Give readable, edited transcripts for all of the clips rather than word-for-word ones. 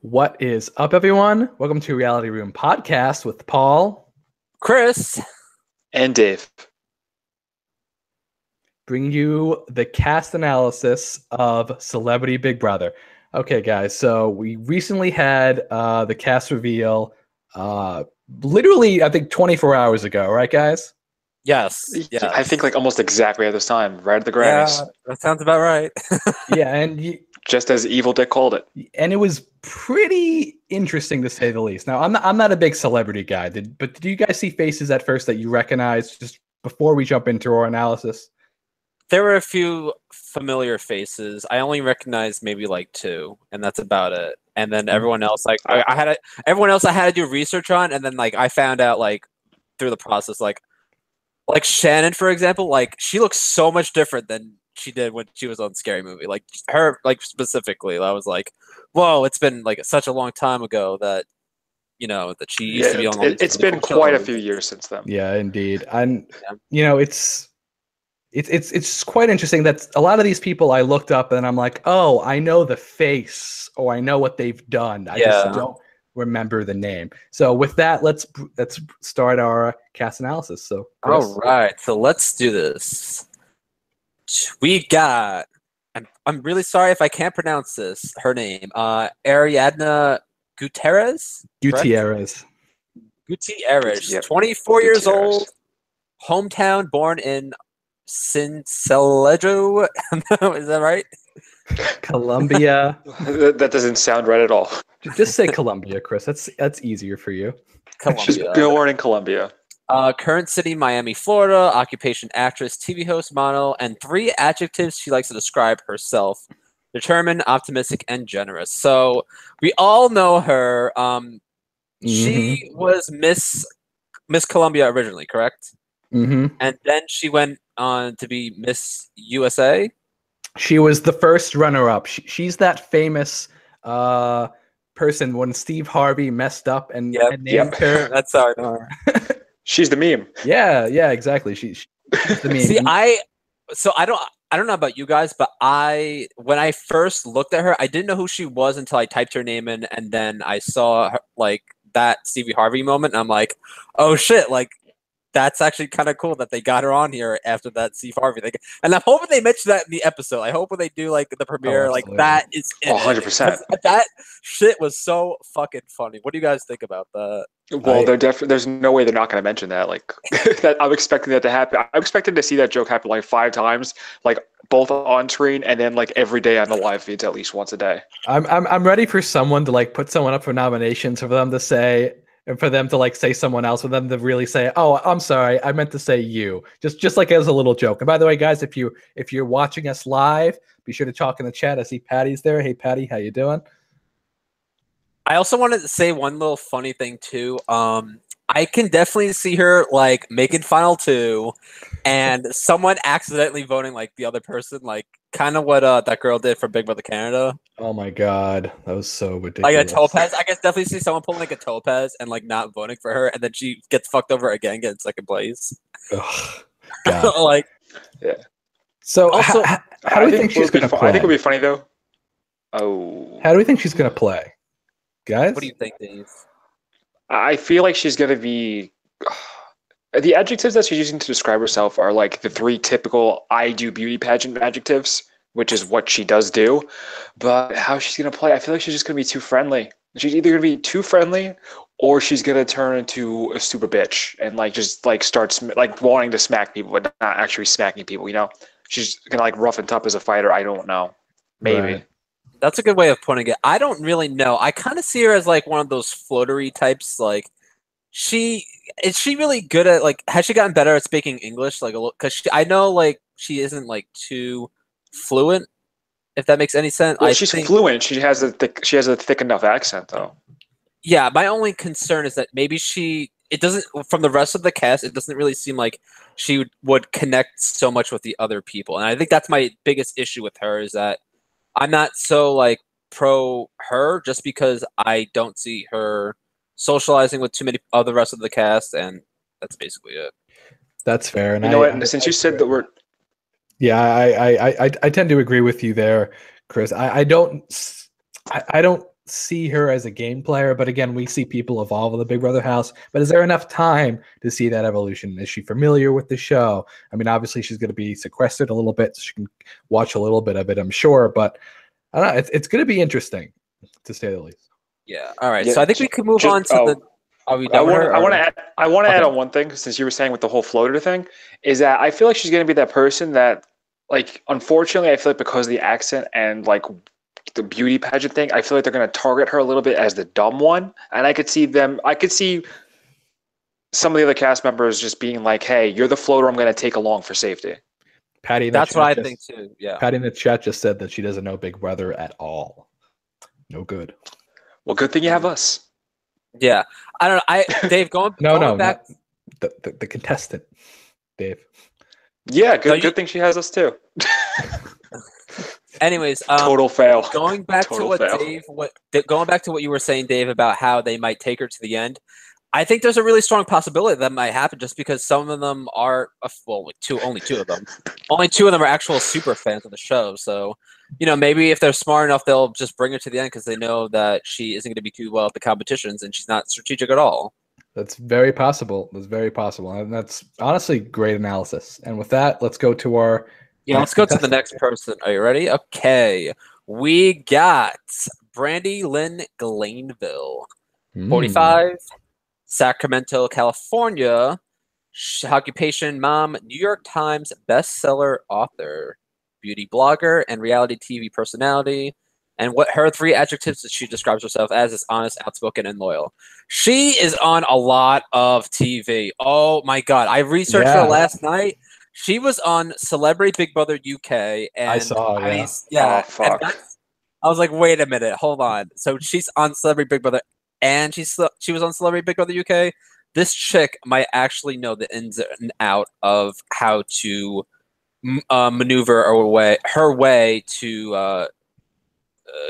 What is up, everyone? Welcome to Reality Room Podcast with Paul, Chris, and Dave. Bring you the cast analysis of Celebrity Big Brother. Okay, guys, so we recently had the cast reveal literally, I think, 24 hours ago, right, guys? Yes. I think like almost exactly at this time, right at the Grammys. Yeah, that sounds about right. Yeah, and just as Evil Dick called it. And it was pretty interesting, to say the least. Now, I'm not a big celebrity guy, but did you guys see faces at first that you recognized just before we jump into our analysis? There were a few familiar faces. I only recognized maybe like two, and that's about it. And then everyone else, like everyone else, I had to do research on, and then like I found out like through the process, like Shannon, for example, like she looks so much different than she did when she was on Scary Movie. Like her, like specifically, I was like, whoa, it's been like such a long time ago that that she used to be on. It's been quite a few years since then. Yeah, indeed, and it's quite interesting that a lot of these people I looked up and I'm like, oh, I know the face or I know what they've done. I just don't remember the name. So with that, let's start our cast analysis. So Chris. All right, so let's do this. We got, I'm really sorry if I can't pronounce her name. Ariadna Gutierrez. Gutierrez. Yep. 24 years old. Hometown, born in Sincelejo. Is that right? Colombia. That doesn't sound right at all. Just say Colombia, Chris. That's easier for you. Colombia. She's born in Colombia. Current city, Miami, Florida. Occupation, actress, TV host, model, and 3 adjectives she likes to describe herself: determined, optimistic, and generous. So we all know her. She was Miss Colombia originally, correct? Mm-hmm. And then she went on to be Miss USA. She was the first runner-up. She's that famous person when Steve Harvey messed up and named her. That's how I know her. She's the meme. Yeah, exactly. She's the meme. See, I don't know about you guys, but when I first looked at her, I didn't know who she was until I typed her name in, and then I saw her, like that Stevie Harvey moment, and I'm like, oh shit, like that's actually kind of cool that they got her on here after that Steve Harvey thing. And I'm hoping they mention that in the episode. I hope when they do like the premiere, like that is 100%. That shit was so fucking funny. What do you guys think about that? Well, there's no way they're not going to mention that. Like, that I'm expecting that to happen. I'm expecting to see that joke happen like 5 times, like both on screen and then like every day on the live feeds at least once a day. I'm ready for someone to like put someone up for nominations for them to say. And for them to like say someone else, for them to really say, "Oh, I'm sorry, I meant to say you," just like as a little joke. And by the way, guys, if you're watching us live, be sure to talk in the chat. I see Patty's there. Hey, Patty, how you doing? I also wanted to say one little funny thing too. I can definitely see her like making Final 2, and someone accidentally voting like the other person, like kind of what that girl did for Big Brother Canada. Oh my god, that was so ridiculous. Like a Topaz, I guess definitely see someone pulling like a Topaz and like not voting for her, and then she gets fucked over again, getting second place. Ugh, God. Like, yeah. So also, how do we think she's gonna play? I think it'll be funny though. Oh. How do we think she's gonna play, guys? What do you think, Dave? I feel like she's gonna be. The adjectives that she's using to describe herself are like the 3 typical "I do beauty pageant" adjectives, which is what she does do. But how she's gonna play, I feel like she's just gonna be too friendly. She's either gonna be too friendly, or she's gonna turn into a super bitch and like just like starts like wanting to smack people, but not actually smacking people. She's gonna like rough and tough as a fighter. I don't know. Maybe. Right. That's a good way of putting it. I don't really know. I kind of see her as like one of those floatery types. Like, is she really good at like? Has she gotten better at speaking English? Like, because I know like she isn't like too fluent. If that makes any sense. Well, she's fluent. She has a thick enough accent though. Yeah, my only concern is that maybe it doesn't, from the rest of the cast, it doesn't really seem like she would connect so much with the other people, and I think that's my biggest issue with her is that I'm not so like pro her just because I don't see her socializing with too many of the rest of the cast, and that's basically it. That's fair. And you know what? Since you said the word, I tend to agree with you there, Chris. I don't see her as a game player, but again, we see people evolve in the Big Brother house. But is there enough time to see that evolution? Is she familiar with the show? I mean, obviously she's going to be sequestered a little bit, so she can watch a little bit of it, I'm sure. But I don't know, it's going to be interesting, to say the least. Yeah. All right. Yeah, So I think we could move on to the. Are we I done with want her? to I want to add Okay. on one thing, since you were saying with the whole floater thing, is that I feel like she's going to be that person that, like, unfortunately, I feel like because of the accent and like the beauty pageant thing, I feel like they're going to target her a little bit as the dumb one, and I could see some of the other cast members just being like, "Hey, you're the floater. I'm going to take along for safety." Patty, in the That's what I chat think too. Yeah. Patty in the chat just said that she doesn't know Big Brother at all. No good. Well, good thing you have us. Yeah. I don't know. Dave, going back. Not the contestant, Dave. Yeah, good thing she has us too. Anyways, total fail. Going back Total to fail. going back to what you were saying, Dave, about how they might take her to the end. I think there's a really strong possibility that might happen, just because some of them are only two of them. Only two of them are actual super fans of the show. So, maybe if they're smart enough, they'll just bring her to the end because they know that she isn't going to be too well at the competitions and she's not strategic at all. That's very possible. That's very possible, and that's honestly great analysis. And with that, let's go to our. Yeah, let's go to the next person. Are you ready? Okay. We got Brandi Glanville, 45, Sacramento, California, occupation mom, New York Times bestseller author, beauty blogger, and reality TV personality. And what her 3 adjectives that she describes herself as is honest, outspoken, and loyal. She is on a lot of TV. Oh my God. I researched her last night. She was on Celebrity Big Brother UK, and I saw, Oh, fuck. I was like, wait a minute, hold on. So she's on Celebrity Big Brother, and she was on Celebrity Big Brother UK. This chick might actually know the ins and out of how to maneuver her way to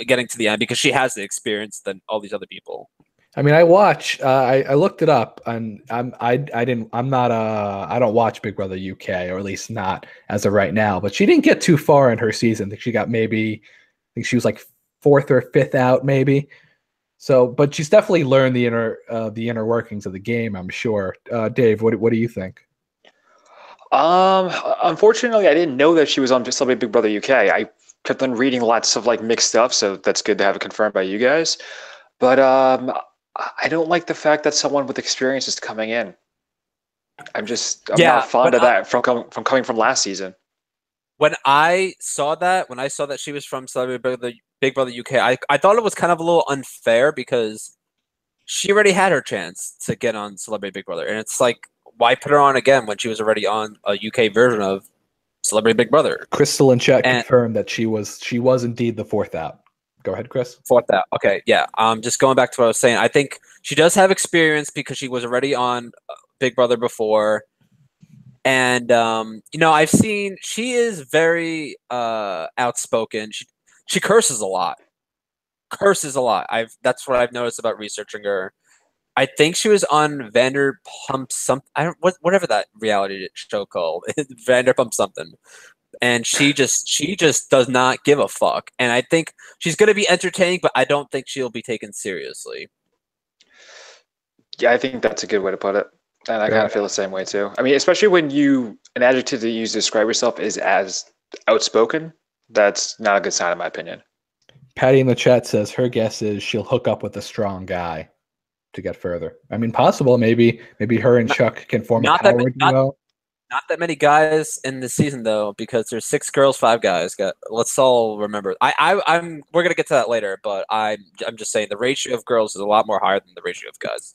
getting to the end, because she has the experience than all these other people. I mean, I looked it up, and I don't watch Big Brother UK, or at least not as of right now. But she didn't get too far in her season. I think she got I think she was like 4th or 5th out, maybe. So, but she's definitely learned the inner workings of the game, I'm sure. Dave, what do you think? Unfortunately, I didn't know that she was on Celebrity Big Brother UK. I kept on reading lots of like mixed stuff, so that's good to have it confirmed by you guys. But I don't like the fact that someone with experience is coming in. I'm not fond of that from coming from last season. When I saw that she was from Celebrity Big Brother UK, I thought it was kind of a little unfair, because she already had her chance to get on Celebrity Big Brother, and it's like, why put her on again when she was already on a UK version of Celebrity Big Brother? Crystal and Chet confirmed that she was indeed the 4th out. Go ahead, Chris. 4th out. Okay, yeah. Just going back to what I was saying, I think she does have experience because she was already on Big Brother before. And, I've seen she is very outspoken. She curses a lot. That's what I've noticed about researching her. I think she was on Vanderpump something. Whatever that reality show called. Vanderpump something. And she just does not give a fuck. And I think she's going to be entertaining, but I don't think she'll be taken seriously. Yeah, I think that's a good way to put it. And I kind of feel the same way too. I mean, especially when an adjective that you use to describe yourself is as outspoken, that's not a good sign in my opinion. Patty in the chat says her guess is she'll hook up with a strong guy to get further. I mean, possible. Maybe her and Chuck can form a power duo. Not that many guys in the season though, because there's 6 girls, 5 guys. Let's all remember. We're gonna get to that later, but I'm just saying the ratio of girls is a lot more higher than the ratio of guys.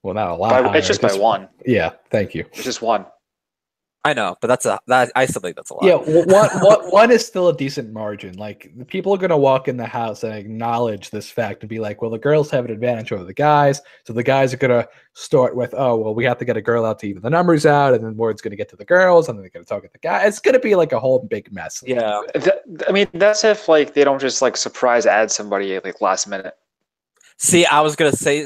Well, not a lot. It's just by 1. Yeah, thank you. It's just 1. I know, but I still think that's a lot. Yeah, one is still a decent margin. Like, the people are going to walk in the house and acknowledge this fact and be like, well, the girls have an advantage over the guys. So the guys are going to start with, oh, well, we have to get a girl out to even the numbers out. And then word's going to get to the girls. And then they're going to talk at the guys. It's going to be like a whole big mess. Yeah. I mean, that's if like they don't just like surprise add somebody like last minute. See, I'm gonna say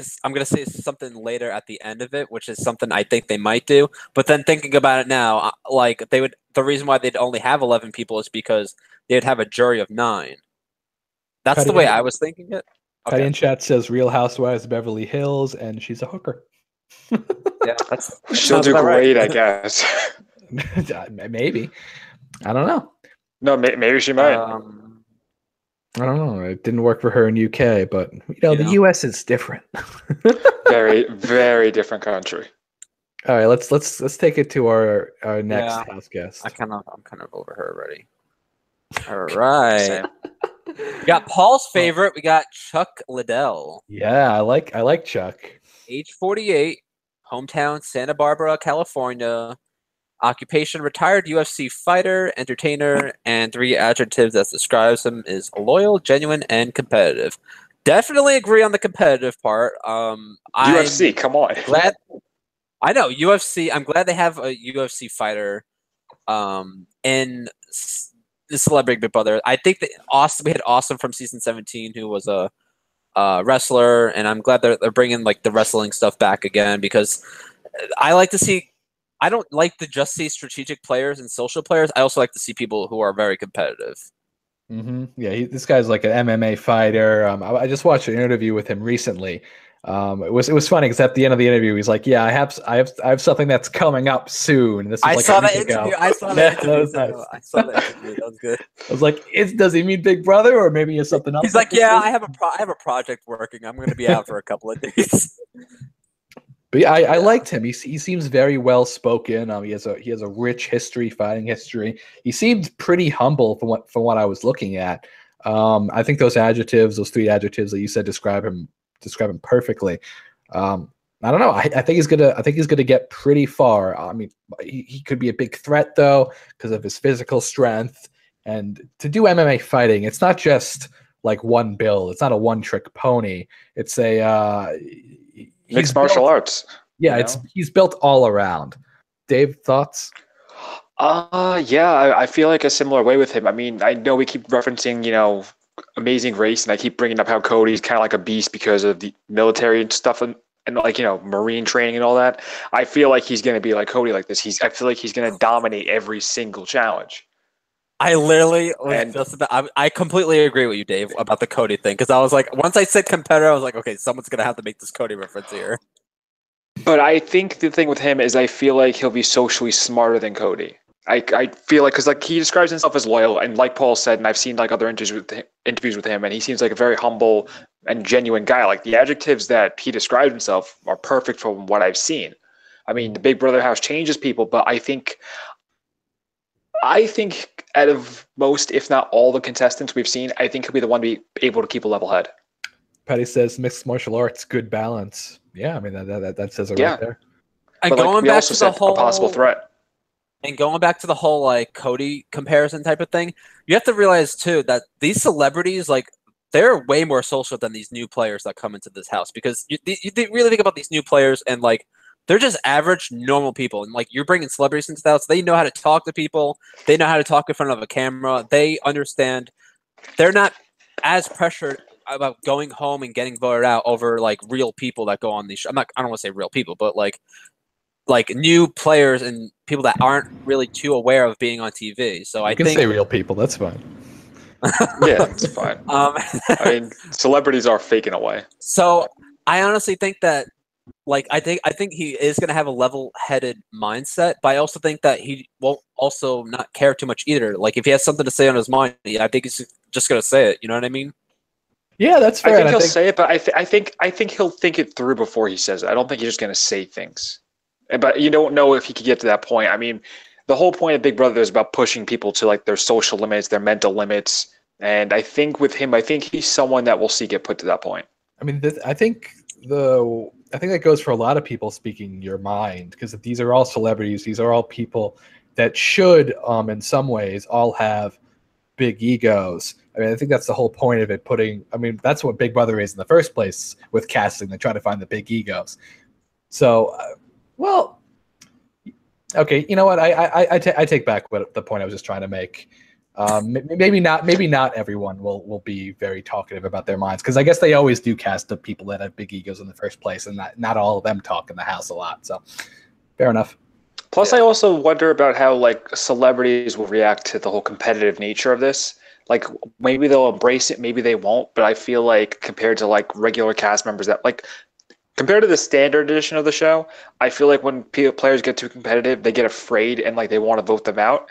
something later at the end of it, which is something I think they might do. But then thinking about it now, like the reason why they'd only have 11 people is because they'd have a jury of 9. That's the way I was thinking it. Patty in chat says Real Housewives of Beverly Hills, and she's a hooker. Yeah, that She'll do great, I guess. Maybe. I don't know. No, maybe she might. I don't know. It didn't work for her in UK, but the US is different. Very, very different country. All right, let's take it to our next house guest. I'm kind of over her already. All right. We got Paul's favorite. We got Chuck Liddell. Yeah, I like Chuck. Age 48, hometown Santa Barbara, California. Occupation: retired UFC fighter, entertainer, and 3 adjectives that describes him is loyal, genuine, and competitive. Definitely agree on the competitive part. UFC, come on. I know UFC. I'm glad they have a UFC fighter in the Celebrity Big Brother. I think that we had Austin from season 17, who was a wrestler, and I'm glad they're bringing like the wrestling stuff back again, because I like to see. I don't like to just see strategic players and social players. I also like to see people who are very competitive. Mm-hmm. Yeah, this guy's like an MMA fighter. I just watched an interview with him recently. It was funny because at the end of the interview, he's like, "Yeah, I have something that's coming up soon." This was I saw that interview. I saw that interview. That was nice. I saw that interview. That was good. I was like, "Does he mean Big Brother, or maybe it's something else?" He's like, "Yeah, I have a project working. I'm going to be out for a couple of days." But yeah, I liked him. He seems very well spoken. He has a rich fighting history. He seemed pretty humble from what I was looking at. I think those 3 adjectives that you said describe him perfectly. I don't know. I think he's gonna get pretty far. I mean, he could be a big threat though because of his physical strength. And to do MMA fighting, it's not just like one build. It's not a one-trick pony. It's a mixed martial arts. Yeah, he's built all around. Dave, thoughts? Yeah, I feel like a similar way with him. I mean, I know we keep referencing, Amazing Race, and I keep bringing up how Cody's kind of like a beast because of the military and stuff and like, Marine training and all that. I feel like he's going to be like Cody like this. I feel like he's going to dominate every single challenge. I literally I completely agree with you, Dave, about the Cody thing, because I was like, once I said competitor, I was like, okay, someone's gonna have to make this Cody reference here. But I think the thing with him is I feel like he'll be socially smarter than Cody. I feel like, because like he describes himself as loyal, and like Paul said, and I've seen like other interviews with him, and he seems like a very humble and genuine guy. Like the adjectives that he describes himself are perfect from what I've seen. I mean, the Big Brother house changes people, but I think out of most, if not all, the contestants we've seen, I think he'll be the one to be able to keep a level head. Patty says mixed martial arts, good balance. Yeah, I mean that says it right there. And but going back to the whole a possible threat. And going back to the whole like Cody comparison type of thing, you have to realize too that these celebrities, like, they're way more social than these new players that come into this house, because you really think about these new players and like they're just average, normal people. And like, you're bringing celebrities into the house. They know how to talk to people. They know how to talk in front of a camera. They understand. They're not as pressured about going home and getting voted out over like real people that go on these shows. I don't want to say real people, but like new players and people that aren't really too aware of being on TV. So I think say real people. That's fine. Yeah, it's fine. I mean, celebrities are faking away. So I honestly think that, like, I think he is going to have a level-headed mindset, but I also think that he won't also not care too much either. Like, if he has something to say on his mind, I think he's just going to say it. You know what I mean? Yeah, that's fair. I think he'll say it, but I think he'll think it through before he says it. I don't think he's just going to say things. But you don't know if he could get to that point. I mean, the whole point of Big Brother is about pushing people to like their social limits, their mental limits, and I think with him, I think he's someone that we'll see get put to that point. I mean, I think that goes for a lot of people speaking your mind, because these are all celebrities. These are all people that should, in some ways, all have big egos. I mean, I think that's the whole point of it. That's what Big Brother is in the first place with casting. They try to find the big egos. So, well, okay. You know what? I take back the point I was just trying to make. Maybe not everyone will be very talkative about their minds, because I guess they always do cast the people that have big egos in the first place, and not all of them talk in the house a lot. So, fair enough. Plus, I also wonder about how like celebrities will react to the whole competitive nature of this. Like maybe they'll embrace it, maybe they won't. But I feel like compared to like regular cast members that like compared to the standard edition of the show, I feel like when players get too competitive, they get afraid and like they want to vote them out.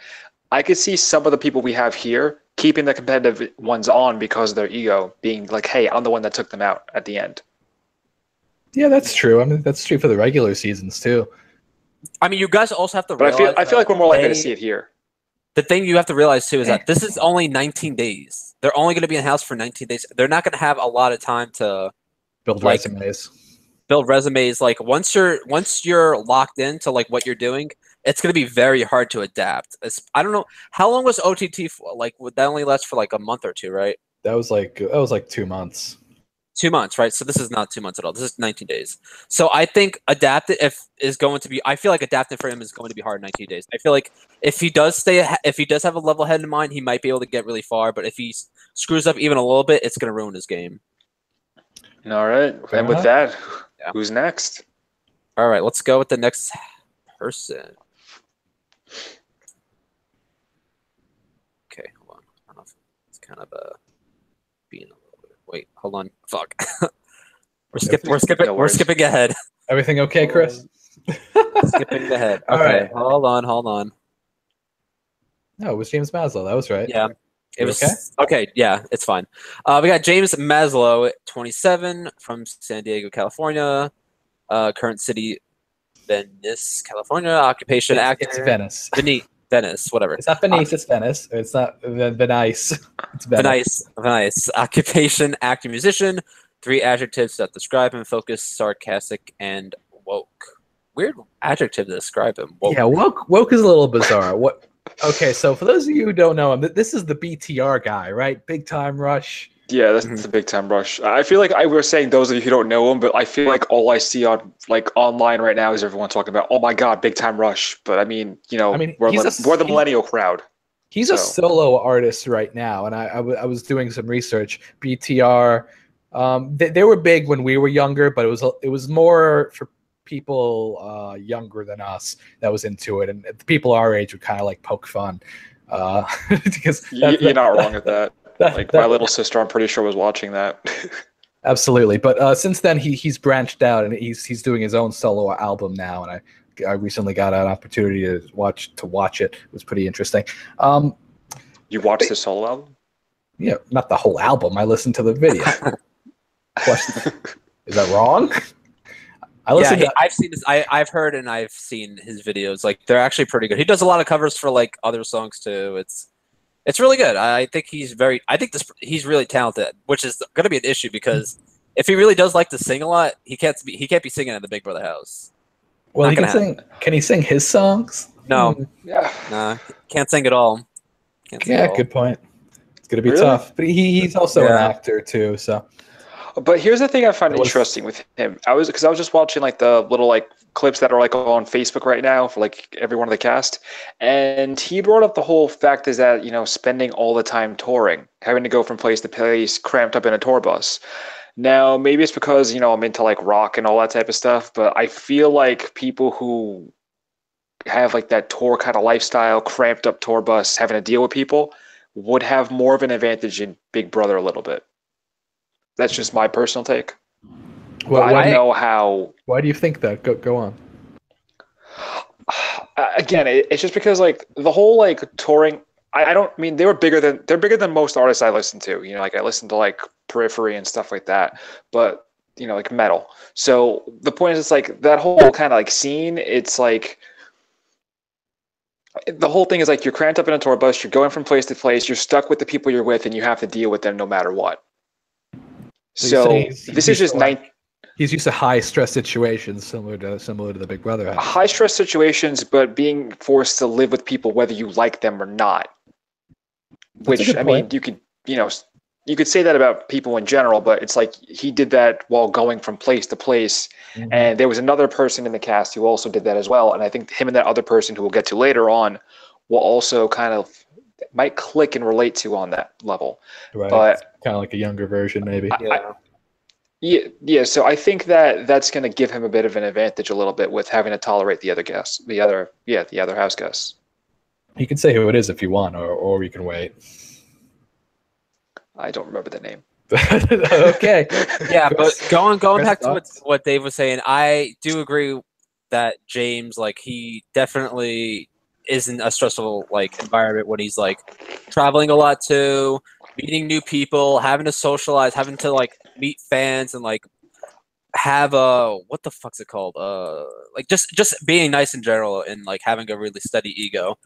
I could see some of the people we have here keeping the competitive ones on because of their ego, being like, "Hey, I'm the one that took them out at the end." Yeah, that's true. I mean, that's true for the regular seasons too. I mean, you guys also have to But realize. I feel like we're more likely to see it here. The thing you have to realize too is that this is only 19 days. They're only going to be in house for 19 days. They're not going to have a lot of time to Build resumes. Build resumes. Like once you're locked into like what you're doing, it's going to be very hard to adapt. I don't know how long was OTT for? Like would that only last for like a month or two, right? That was like 2 months. 2 months, right? So this is not 2 months at all. This is 19 days. So I think adapting is going to be. I feel like adapting for him is going to be hard in 19 days. I feel like if he does have a level head in mind, he might be able to get really far. But if he screws up even a little bit, it's going to ruin his game. All right, and with that, who's next? All right, let's go with the next person. Okay, hold on. I don't know if it's kind of being. Wait, hold on. Fuck. We're skipping ahead. Everything okay, Chris? Skipping ahead. Okay, All right. hold on. No, it was James Maslow. That was right. Yeah. It was okay? Okay, yeah, it's fine. We got James Maslow, 27, from San Diego, California. Current city, Venice, California. Occupation, actor. It's Venice. Venice, whatever. It's not Venice, it's Venice. It's not Venice. It's Venice. Venice. Occupation, actor, musician. 3 adjectives that describe him: focused, sarcastic, and woke. Weird adjective to describe him. Woke. Yeah, woke is a little bizarre. What? Okay, so for those of you who don't know him, this is the BTR guy, right? Big Time Rush. Yeah, that's the Big Time Rush. I feel like I was saying those of you who don't know him, but I feel like all I see on like online right now is everyone talking about, oh my God, Big Time Rush. But I mean, we're the millennial crowd. He's a solo artist right now, and I was doing some research. BTR, they were big when we were younger, but it was more for people younger than us that was into it, and the people our age would kind of like poke fun because you're not wrong at that. Like my little sister, I'm pretty sure was watching that. Absolutely, but since then he's branched out and he's doing his own solo album now, and I recently got an opportunity to watch it. It was pretty interesting. You watched the solo album? Yeah, not the whole album. I listened to the video. Question: is that wrong? I've seen this. I've heard and I've seen his videos. Like they're actually pretty good. He does a lot of covers for like other songs too. It's really good. I think he's really talented, which is going to be an issue because if he really does like to sing a lot, he can't be singing at the Big Brother house. Well, he can sing. Can he sing his songs? No. Yeah. Nah, can't sing at all. Good point. It's going to be tough. But he's also an actor too, so. But here's the thing I find interesting with him. Because I was just watching like the little like clips that are like on Facebook right now for like every one of the cast, and he brought up the whole fact is that spending all the time touring, having to go from place to place, cramped up in a tour bus. Now maybe it's because I'm into like rock and all that type of stuff, but I feel like people who have like that tour kind of lifestyle, cramped up tour bus, having to deal with people, would have more of an advantage in Big Brother a little bit. That's just my personal take. Well, I don't know how. Why do you think that? Go on. Again, it's just because like the whole like touring. I don't mean they're bigger than most artists I listen to. Like I listen to like Periphery and stuff like that, but like metal. So the point is, it's like that whole kind of like scene. It's like the whole thing is like you're cramped up in a tour bus. You're going from place to place. You're stuck with the people you're with, and you have to deal with them no matter what. So this is just he's used to high stress situations similar to the Big Brother. High stress situations, but being forced to live with people whether you like them or not. Which I mean, you could say that about people in general, but it's like he did that while going from place to place, and there was another person in the cast who also did that as well. And I think him and that other person, who we'll get to later on, will also kind of might click and relate to on that level. Right. But kind of like a younger version, maybe. Yeah. So I think that's going to give him a bit of an advantage a little bit with having to tolerate the other guests, the other house guests. You can say who it is if you want, or you can wait. I don't remember the name. Okay. Yeah, but going Chris, back to thoughts? what Dave was saying, I do agree that James, like, he definitely isn't a stressful like environment when he's like traveling a lot too, meeting new people, having to socialize, having to like meet fans and like have a what the fuck's it called? Like just being nice in general and like having a really steady ego.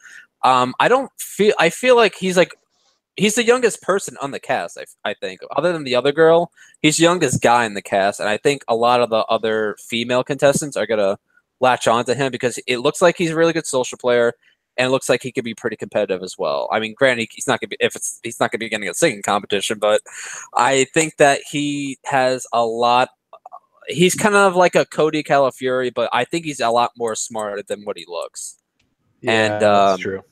I feel like he's the youngest person on the cast, I think. Other than the other girl, he's the youngest guy in the cast, and I think a lot of the other female contestants are gonna latch on to him because it looks like he's a really good social player, and it looks like he could be pretty competitive as well. I mean, granted, he's not gonna be getting a singing competition, but I think that he has a lot. He's kind of like a Cody Calafiore, but I think he's a lot more smart than what he looks. Yeah, And that's true.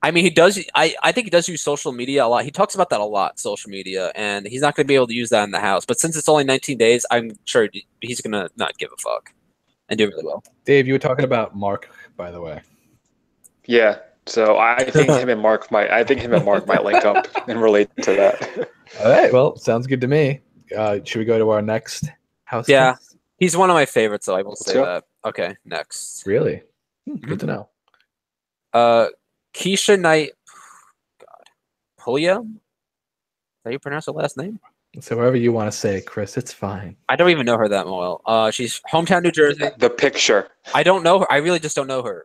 I mean, he does. I think he does use social media a lot. He talks about that a lot, social media, and he's not going to be able to use that in the house. But since it's only 19 days, I'm sure he's going to not give a fuck and do really well. Dave, you were talking about Mark, by the way. Yeah. So I think him and Mark might link up and relate to that. All right. Well, sounds good to me. Should we go to our next house? Yeah, guest? he's one of my favorites, so I will Let's say go. that. Okay, next. Really? Good to know. Keshia Knight Pulliam. Is that how you pronounce her last name? So whatever you want to say, Chris, it's fine. I don't even know her that well. She's hometown New Jersey. The picture. I don't know her. I really just don't know her.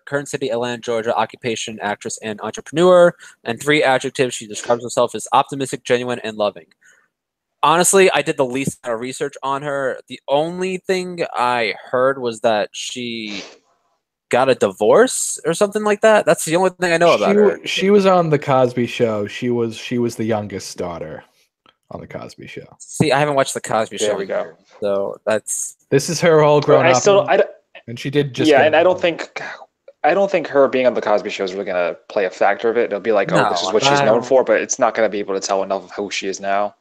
Current city, Atlanta, Georgia. Occupation, actress and entrepreneur. And 3 adjectives. She describes herself as optimistic, genuine, and loving. Honestly, I did the least amount of research on her. The only thing I heard was that she got a divorce or something like that. That's the only thing I know about her. She was on the Cosby Show. She was the youngest daughter on the Cosby Show. See, I haven't watched the Cosby Show. There we go. So This is her all grown up. And she did just. Yeah, and I don't think her being on the Cosby Show is really gonna play a factor of it. It'll be like, No, oh, this is what she's known for, but it's not gonna be able to tell enough of who she is now.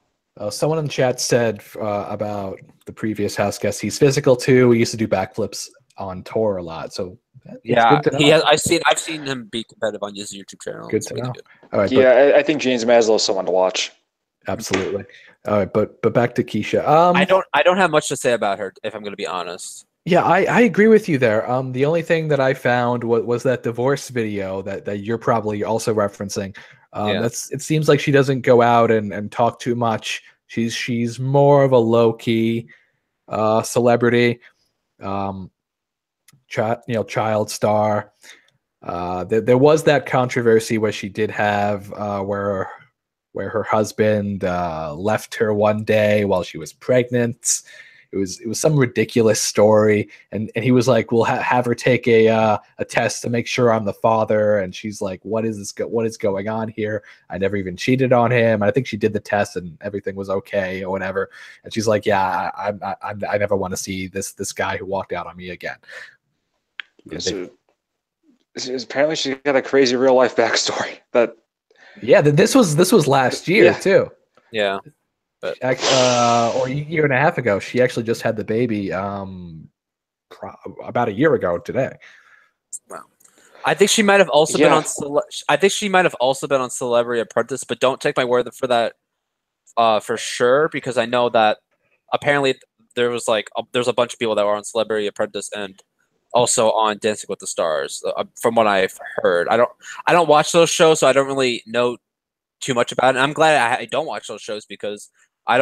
Someone in the chat said about the previous house guest. He's physical too. He used to do backflips on tour a lot. So yeah, he has. I've seen him be competitive on his YouTube channel. Good to know. All right. Yeah, I think James Maslow is someone to watch. Absolutely. All right, but back to Keshia. I don't have much to say about her, if I'm going to be honest. Yeah, I agree with you there. The only thing that I found was that divorce video that you're probably also referencing. It seems like she doesn't go out and talk too much. She's more of a low key celebrity, child star. There was that controversy where she did have where her husband left her one day while she was pregnant. It was some ridiculous story, and he was like, "We'll have her take a test to make sure I'm the father." And she's like, "What is this? What is going on here? I never even cheated on him." And I think she did the test, and everything was okay or whatever. And she's like, "Yeah, I never want to see this guy who walked out on me again." Apparently, she's got a crazy real life backstory. This was last year too. Yeah. But or a year and a half ago, she actually just had the baby about a year ago today. Wow. I think she might have also been on. I think she might have also been on Celebrity Apprentice, but don't take my word for that for sure, because I know that apparently there's a bunch of people that were on Celebrity Apprentice and also on Dancing with the Stars. From what I've heard, I don't watch those shows, so I don't really know too much about it. And I'm glad I don't watch those shows because I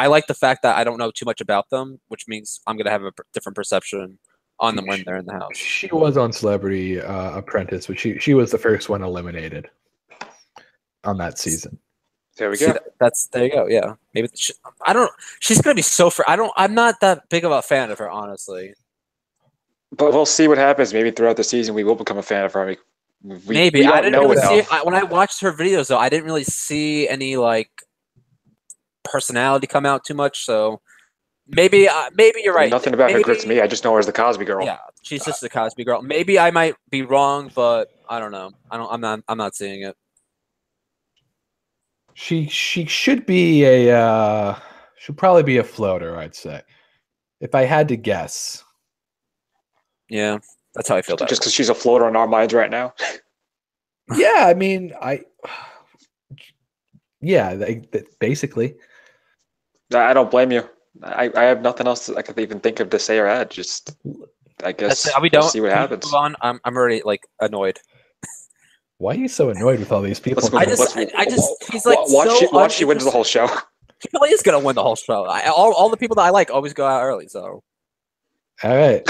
like the fact that I don't know too much about them, which means I'm gonna have a different perception on them when they're in the house. She was on Celebrity Apprentice, but she was the first one eliminated on that season. There we go. There you go. Yeah, maybe she's gonna be so. I'm not that big of a fan of her, honestly. But we'll see what happens. Maybe throughout the season, we will become a fan of her. Maybe I didn't really see when I watched her videos, though. I didn't really see any personality come out too much. So maybe you're right. Nothing about her grips me. I just know her as the Cosby Girl. Yeah, she's just the Cosby Girl. Maybe I might be wrong, but I don't know. I'm not seeing it. She should be should probably be a floater, I'd say, if I had to guess. Yeah, that's how I feel about just because she's a floater in our minds right now. Yeah, I mean, Yeah, basically. I don't blame you. I have nothing else I could even think of to say or add. Just I guess Are we we'll done? see what Can we happens. move on? I'm already like annoyed. Why are you so annoyed with all these people? Let's move. I just he's like watch you win the whole show. He probably is gonna win the whole show. All the people that I like always go out early. So All right.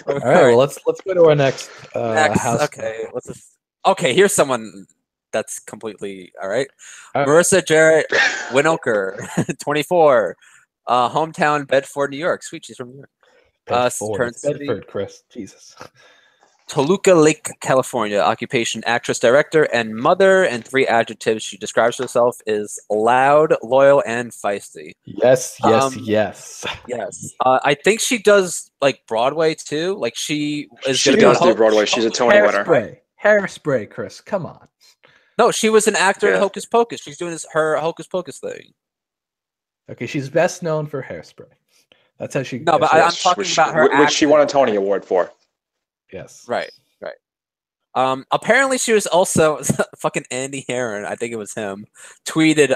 All right. Well, let's go to our next house. Okay, here's someone that's completely all right. Marissa Jaret Winokur, 24, hometown Bedford, New York. Sweet, she's from New York. Bedford, Chris. Jesus. Toluca Lake, California. Occupation: actress, director, and mother. And 3 adjectives she describes herself is loud, loyal, and feisty. Yes. Yes. I think she does like Broadway too. Like she does do Broadway. She's a Tony winner. Hairspray, Chris. Come on. No, she was an actor in Hocus Pocus. She's doing her Hocus Pocus thing. Okay, she's best known for Hairspray. That's how she. No, but I'm talking about her, which she won a Tony Award for. Yes. Right. Apparently, she was also fucking Andy Heron. I think it was him. Tweeted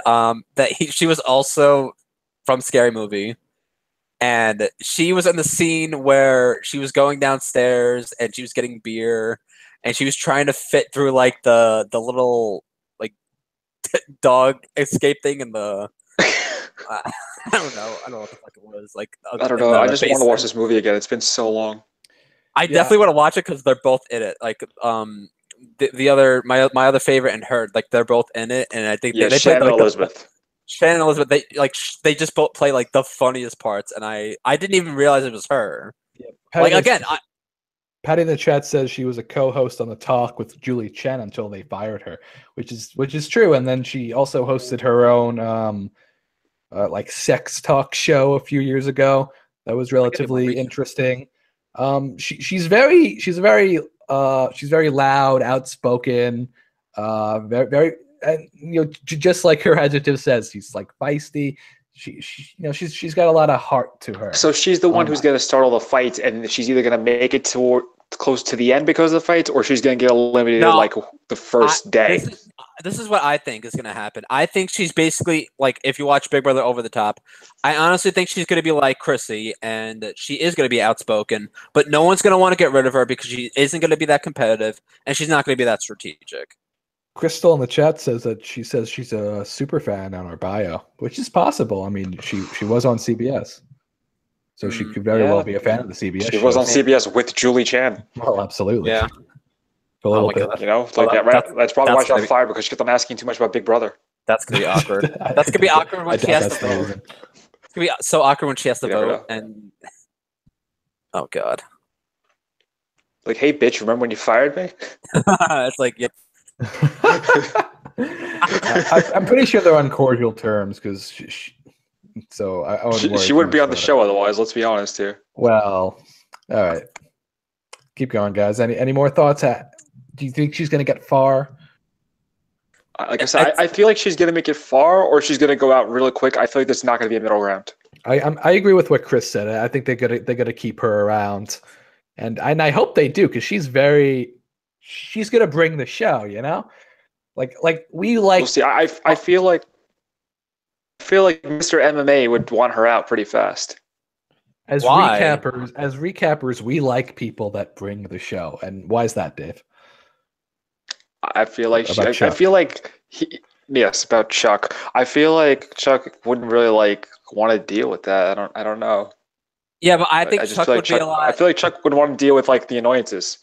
that she was also from Scary Movie, and she was in the scene where she was going downstairs and she was getting beer, and she was trying to fit through like the little like dog escape thing in the. I don't know what the fuck it was. Like I don't know. I just want to watch this movie again. It's been so long. I definitely want to watch it because they're both in it. Like the other my other favorite and her, like they're both in it, and I think they Shannon play, Elizabeth. Shannon Elizabeth. They just both play like the funniest parts, and I didn't even realize it was her. Yeah. Patty in the chat says she was a co-host on The Talk with Julie Chen until they fired her, which is true. And then she also hosted her own like sex talk show a few years ago. That was relatively interesting. She's very loud, outspoken, very, and just like her adjective says, she's like feisty. She's got a lot of heart to her. So she's the one who's going to start all the fights, and she's either going to make it close to the end because of the fights, or she's going to get eliminated like the first day. This is what I think is going to happen. I think she's basically like, if you watch Big Brother Over the Top, I honestly think she's going to be like Chrissy, and she is going to be outspoken, but no one's going to want to get rid of her because she isn't going to be that competitive, and she's not going to be that strategic. Crystal in the chat says that she's a super fan on her bio, which is possible. I mean, she was on CBS, so she could very well be a fan of the CBS. She was on CBS with Julie Chen. Well, absolutely. Yeah. For a little bit. That's probably why she got fired, because she kept on asking too much about Big Brother. That's gonna be awkward. That's gonna be awkward when she has to vote. It's gonna be so awkward when she has to vote. And oh god. Like, hey bitch, remember when you fired me? It's like, yeah. I'm pretty sure they're on cordial terms because so I wouldn't worry. She wouldn't be on the show otherwise. Let's be honest here. Well, all right. Keep going, guys. Any more thoughts? Do you think she's going to get far? Like I said, I feel like she's going to make it far, or she's going to go out really quick. I feel like there's not going to be a middle ground. I agree with what Chris said. I think they're gonna keep her around, and I hope they do, because she's gonna bring the show. We'll see. I feel like Mr. MMA would want her out pretty fast. As recappers, we like people that bring the show. And why is that, Dave? I feel like about Chuck. I feel like Chuck wouldn't really want to deal with that. I don't know. Yeah, but I think Chuck would be a lot. I feel like Chuck would want to deal with the annoyances.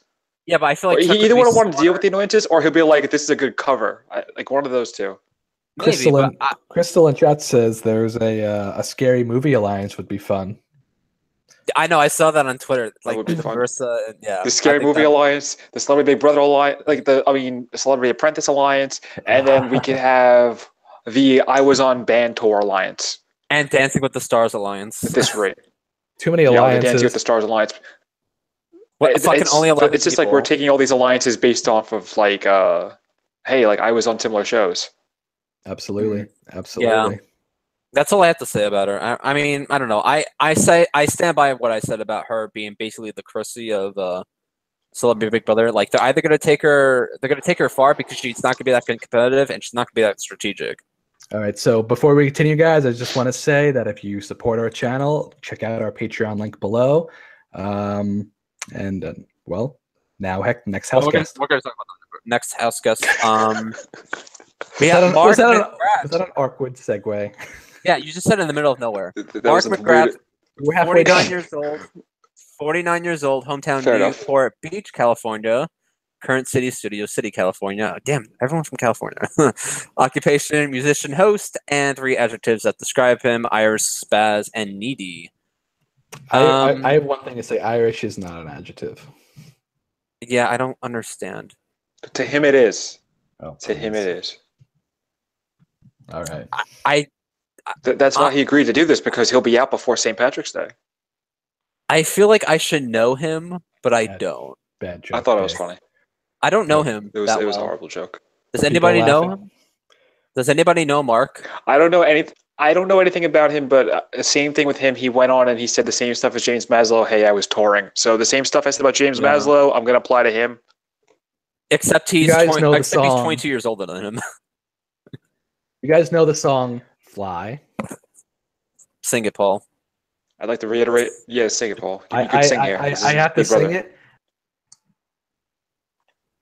Yeah, but I feel like he either would want to deal with the annoyances, or he'll be like, "This is a good cover." One of those two. Crystal in chat says there's a Scary Movie alliance would be fun. I know, I saw that on Twitter. That would be fun. Marissa, yeah. The Scary Movie Alliance, the Celebrity Big Brother Alliance, the Celebrity Apprentice Alliance, and then we could have the I Was on Band Tour Alliance. And Dancing with the Stars Alliance. At this rate. Too many alliances. Dancing with the Stars Alliance. Only it's just like we're taking all these alliances based off of hey, I was on similar shows. Absolutely. Yeah. That's all I have to say about her. I mean, I don't know. I stand by what I said about her being basically the Chrissy of Celebrity Big Brother. Like they're either gonna take her far because she's not gonna be that competitive and she's not gonna be that strategic. All right, so before we continue, guys, I just want to say that if you support our channel, check out our Patreon link below. Well, now next house guest. We're gonna talk about that. Next house guest. We have Mark McGrath. Was that an awkward segue? Yeah, you just said in the middle of nowhere. Mark McGrath, we're halfway 49 years old. 49 years old, hometown Newport Beach, California. Current city, Studio City, California. Damn, everyone from California. Occupation, musician, host, and 3 adjectives that describe him: Irish, spaz, and needy. I have one thing to say. Irish is not an adjective. Yeah, I don't understand. To him, it is. Oh, to him, it is. All right. That's why he agreed to do this, because he'll be out before St. Patrick's Day. I feel like I should know him, but I don't. Bad joke. I thought it was funny. I don't know him. It was a horrible joke. Does anybody know him? Does anybody know Mark? I don't know anything about him, but same thing with him. He went on and he said the same stuff as James Maslow. Hey, I was touring. So the same stuff I said about James Maslow, I'm going to apply to him. Except he's 22 years older than him. You guys know the song "Fly"? Sing it, Paul. I'd like to reiterate. Yeah, sing it, Paul. You can sing here. I have to sing it.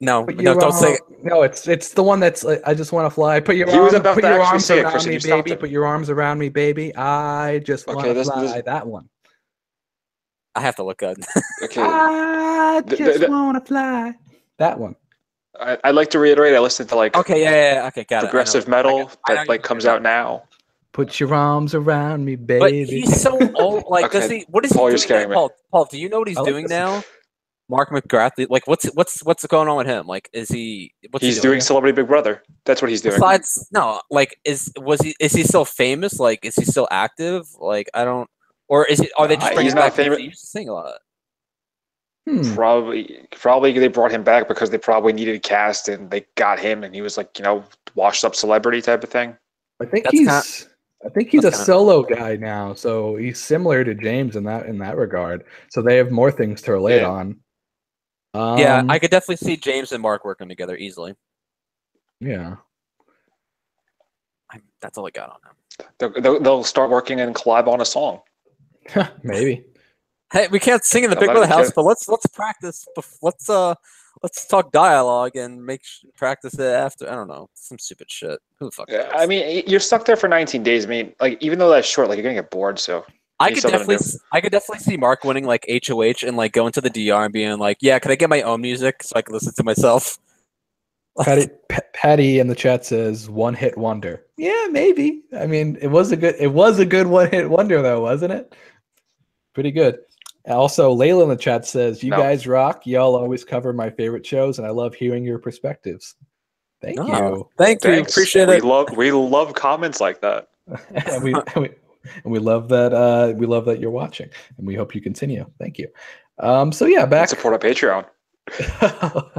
No, don't sing it. No, it's the one that's like, I just want to fly. Put your arms around me, baby. Put your arms around me, baby. I just want to fly. That one. I have to look good. Okay. I just want to fly. That one. I'd like to reiterate. I listened to okay, got progressive metal that comes out now. Put your arms around me, baby. But he's so old. Like, okay. What is Paul, he doing now? Paul, do you know what he's doing now? Mark McGrath, like what's going on with him? Like, is he? He's doing Celebrity Big Brother. That's what he's doing. Besides, no, like, is he still famous? Like, is he still active? Like, I don't. Or is it? Are they just bringing him back? Famous. He used to sing a lot. Probably they brought him back because they probably needed a cast and they got him, and he was like, washed up celebrity type of thing. I think he's a solo guy now, so he's similar to James in that regard. So they have more things to relate on. Yeah, I could definitely see James and Mark working together easily. Yeah, that's all I got on him. They'll start working and collab on a song. Maybe. Hey, we can't sing in the Big Brother house, but let's practice. Let's talk dialogue and practice it after. I don't know, some stupid shit. Who the fuck knows? I mean, you're stuck there for 19 days. I mean, like, even though that's short, like, you're gonna get bored. So I could definitely see Mark winning like HOH and like going to the DR and being like, "Yeah, could I get my own music so I can listen to myself?" Patty in the chat says one-hit wonder. Yeah, maybe. I mean, it was a good one-hit wonder though, wasn't it? Pretty good. Also, Layla in the chat says, "You guys rock. Y'all always cover my favorite shows, and I love hearing your perspectives." Thank you. Thanks. Appreciate it. We love comments like that. And we love that. We love that you're watching, and we hope you continue. Thank you. So yeah, back support our Patreon.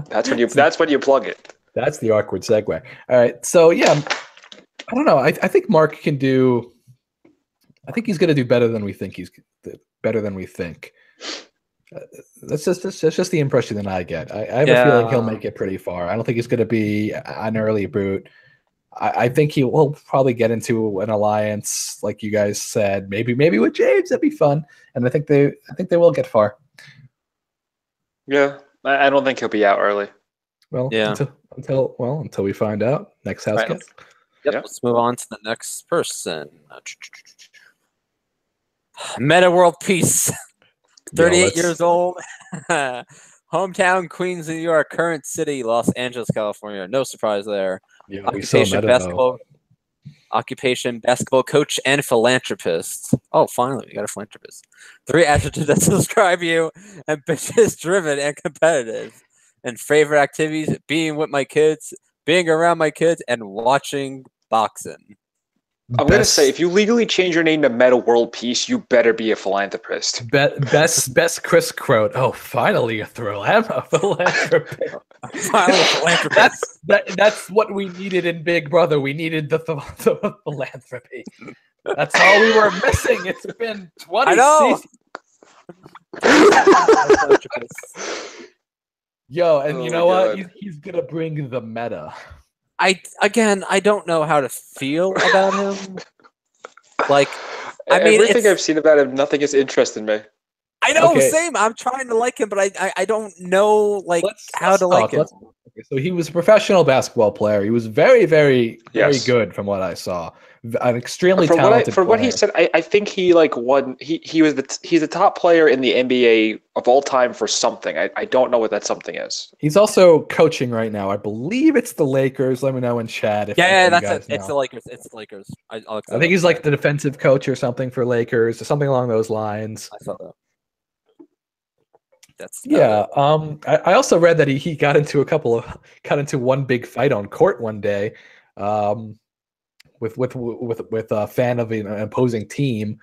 That's when you plug it. That's the awkward segue. All right. So yeah, I don't know. I think Mark can do. I think he's going to do better than we think. That's just the impression that I get. I have a feeling he'll make it pretty far. I don't think he's going to be an early boot. I think he will probably get into an alliance, like you guys said, maybe with James. That'd be fun, and I think they will get far. Yeah, I don't think he'll be out early. Well, yeah. Until we find out. Next house guest. Yep. Yeah. Let's move on to the next person. Metta World Peace. 38 years old. Hometown, Queens, New York. Current city, Los Angeles, California. No surprise there. Yeah, Occupation, basketball coach and philanthropist. Oh, finally, we got a philanthropist. 3 adjectives that describe you: ambitious, driven, and competitive. And favorite activities: being with my kids, being around my kids, and watching boxing. I'm going to say, if you legally change your name to Metta World Peace, you better be a philanthropist. Best Chris Croat. Oh, finally a philanthropist. Finally a philanthropist. That's what we needed in Big Brother. We needed the philanthropy. That's all we were missing. It's been 20 seasons. Yo, and Oh you my know what? God. He's gonna bring the meta. I don't know how to feel about him. Like, I mean, Everything it's I've seen about him, nothing has interested me. I know, Okay. same. I'm trying to like him, but I don't know how to like him. Okay, so he was a professional basketball player. He was very, very, very Yes. good from what I saw. An extremely From talented what he player. said, I think he like won. He's the top player in the NBA of all time for something. I don't know what that something is. He's also coaching right now. I believe it's the Lakers. Let me know in chat if Yeah, you that's guys it. It's the know. Lakers. It's the Lakers. I'll I think he's like the defensive coach or something for Lakers or something along those lines. I saw that. That's Yeah. I also read that he got into one big fight on court one day, with a fan of an opposing team.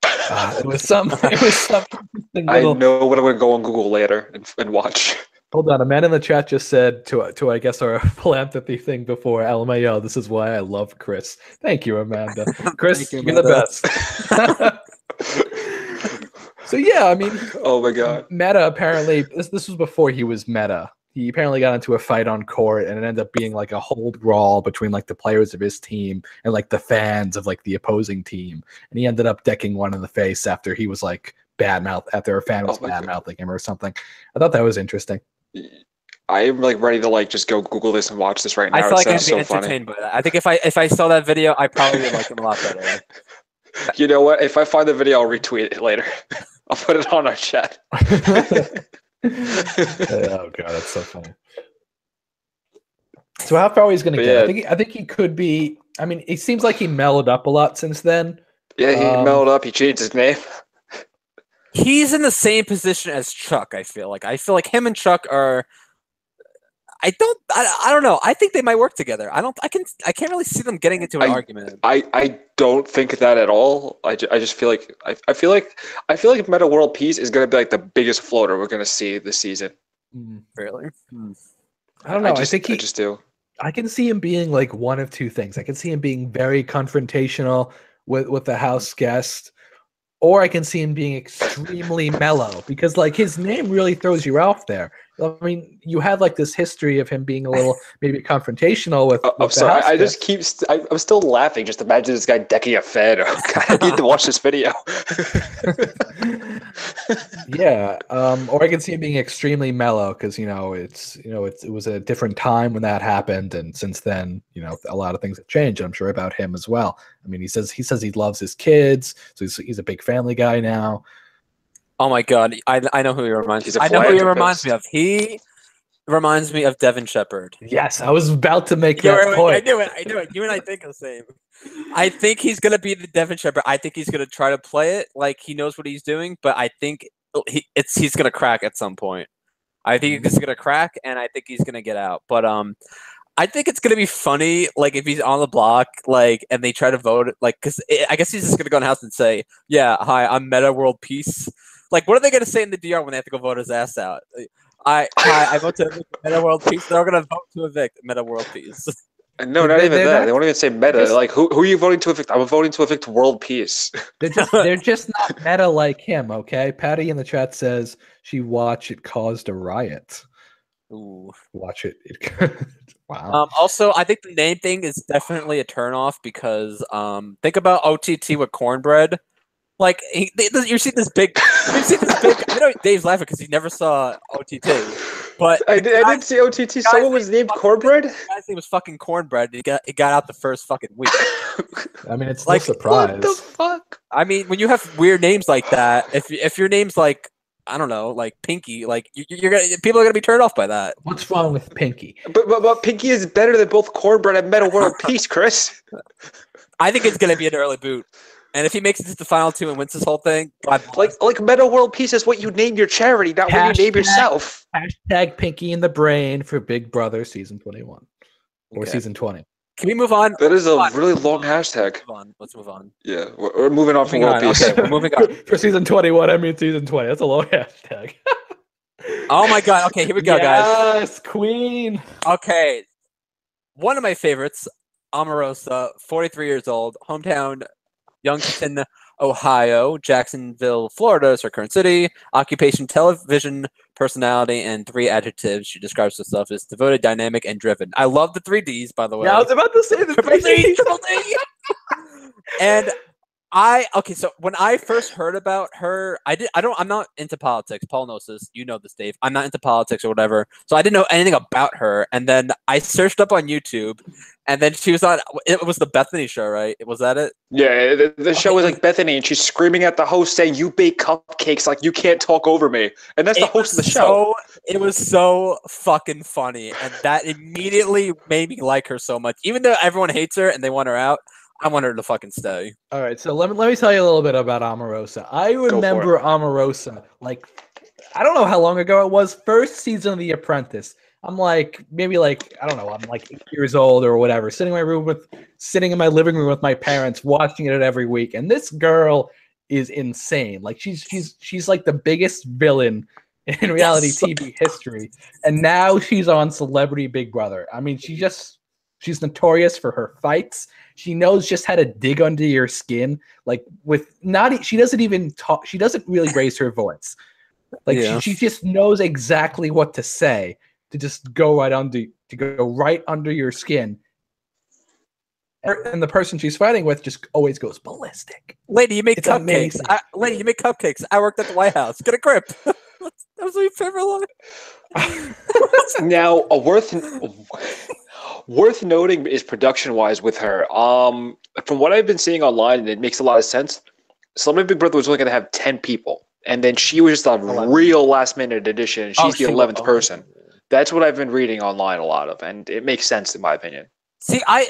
It was some interesting I little. know what I'm gonna go on Google later and watch. Hold on, a man in the chat just said to I guess our philanthropy thing before, LMAO, this is why I love Chris. Thank you, Amanda. Chris, Thank you, you're the Amanda. best. So yeah, I mean, Oh my God. Metta apparently this was before he was Metta. He apparently got into a fight on court, and it ended up being like a hold brawl between like the players of his team and like the fans of like the opposing team. And he ended up decking one in the face after he was like after a fan was bad mouthing him or something. I thought that was interesting. I'm like ready to like just go Google this and watch this right now. I feel like I'd It be sounds so entertained by that. I think if I saw that video, I probably would like him a lot better. You know what? If I find the video, I'll retweet it later. I'll put it on our chat. Oh god, that's so funny. So how far he's going to get? Yeah. I think he could be. I mean, it seems like he mellowed up a lot since then. Yeah, he mellowed up. He changed his name. He's in the same position as Chuck. I feel like him and Chuck are. I don't know. I think they might work together. I can't really see them getting into an argument. I don't think that at all. I just feel like I feel like Metta World Peace is going to be like the biggest floater we're going to see this season. Really? I don't know. I just do. I can see him being like one of two things. I can see him being very confrontational with the house guest, or I can see him being extremely mellow because like his name really throws you off there. I mean, you have like this history of him being a little maybe confrontational with. I'm sorry. I just keep. I'm still laughing. Just imagine this guy decking a fan. I need to watch this video. Yeah, or I can see him being extremely mellow because it was a different time when that happened, and since then, a lot of things have changed. I'm sure about him as well. I mean, he says he loves his kids, so he's a big family guy now. Oh my God, I know who he reminds me. Of. He reminds me of Devin Shepard. Yes, I was about to make that point. I knew it. You and I think the same. I think he's gonna be the Devin Shepard. I think he's gonna try to play it like he knows what he's doing, but I think he's gonna crack at some point. I think he's gonna crack, and I think he's gonna get out. But I think it's gonna be funny, like if he's on the block, like, and they try to vote, like, because I guess he's just gonna go in the house and say, "Yeah, hi, I'm Metta World Peace." Like, what are they gonna say in the DR when they have to go vote his ass out? I vote to evict Metta World Peace. They're gonna vote to evict Metta World Peace. No, not even that. They won't even say Metta. Like, who are you voting to evict? I'm voting to evict World Peace. They're just not Metta like him, okay? Patty in the chat says she watched it caused a riot. Ooh. Watch it. Wow. Also, I think the name thing is definitely a turnoff because think about OTT with cornbread. Like you see this big. I know Dave's laughing because he never saw OTT, but I didn't see OTT. Someone was named Cornbread. The guy's name was fucking Cornbread. He got out the first fucking week. I mean, it's like, no surprise. What the fuck? I mean, when you have weird names like that, if your name's like, I don't know, like Pinky, like people are gonna be turned off by that. What's wrong with Pinky? But Pinky is better than both Cornbread and Metta World Peace, Chris. I think it's gonna be an early boot. And if he makes it to the final two and wins this whole thing, like Metta World Peace is what you name your charity, not what you name yourself. Hashtag Pinky in the Brain for Big Brother season 21 or season 20. Can we move on? That is a really long hashtag. Let's move on. Yeah, we're moving on from World Peace. Okay, we're moving on. For season 21, I mean season 20. That's a long hashtag. Oh my God. Okay, here we go, guys. Yes, Queen. Okay. One of my favorites, Omarosa, 43 years old, hometown Youngstown, Ohio. Jacksonville, Florida is her current city. Occupation, television personality, and 3 adjectives. She describes herself as devoted, dynamic, and driven. I love the 3 Ds, by the way. Yeah, I was about to say the Triple three D, Ds. triple D. And so when I first heard about her, I'm not into politics. Paul knows this. You know this, Dave. I'm not into politics or whatever. So I didn't know anything about her. And then I searched up on YouTube, and then she was on, it was the Bethany show, right? Was that it? Yeah, the show was like Bethany, and she's screaming at the host saying, "You bake cupcakes, like you can't talk over me." And that's the host of the show. It was so fucking funny, and that immediately made me like her so much. Even though everyone hates her and they want her out, I want her to fucking stay. All right, so let me tell you a little bit about Omarosa. I remember Omarosa, like, I don't know how long ago it was, first season of The Apprentice. I'm like, maybe like, I don't know, I'm like 8 years old or whatever, sitting in my living room with my parents, watching it every week. And this girl is insane. Like, she's like the biggest villain in reality TV history. And now she's on Celebrity Big Brother. I mean, she's notorious for her fights. She knows just how to dig under your skin. Like, she doesn't even talk. She doesn't really raise her voice. Like, she just knows exactly what to say to just go right under your skin. And the person she's fighting with just always goes ballistic. Lady, you make cupcakes. Lady, you make cupcakes. I worked at the White House. Get a grip. That was my favorite line. Now, worth noting is production-wise with her. From what I've been seeing online, it makes a lot of sense. Celebrity Big Brother was only going to have 10 people, and then she was just a real last-minute addition. She's the 11th person. That's what I've been reading online a lot of, and it makes sense in my opinion. See, I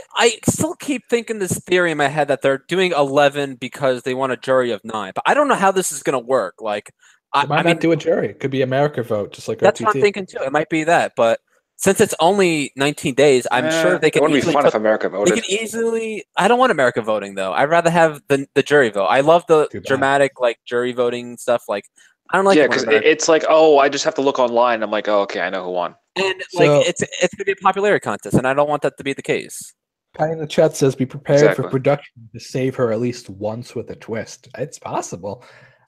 still keep thinking this theory in my head that they're doing 11 because they want a jury of 9, but I don't know how this is going to work. Like, I might not do a jury. It could be America vote, just like that's OTT. what I'm thinking too. It might be that, but since it's only 19 days, I'm sure they can. It wouldn't be fun if America voted. They can easily. I don't want America voting though. I'd rather have the jury vote. I love the dramatic like jury voting stuff. Like, I don't like. Yeah, because it's like, oh, I just have to look online. I'm like, oh, okay, I know who won. And like, it's gonna be a popularity contest, and I don't want that to be the case. Patty in the chat says, "Be prepared for production to save her at least once with a twist." It's possible.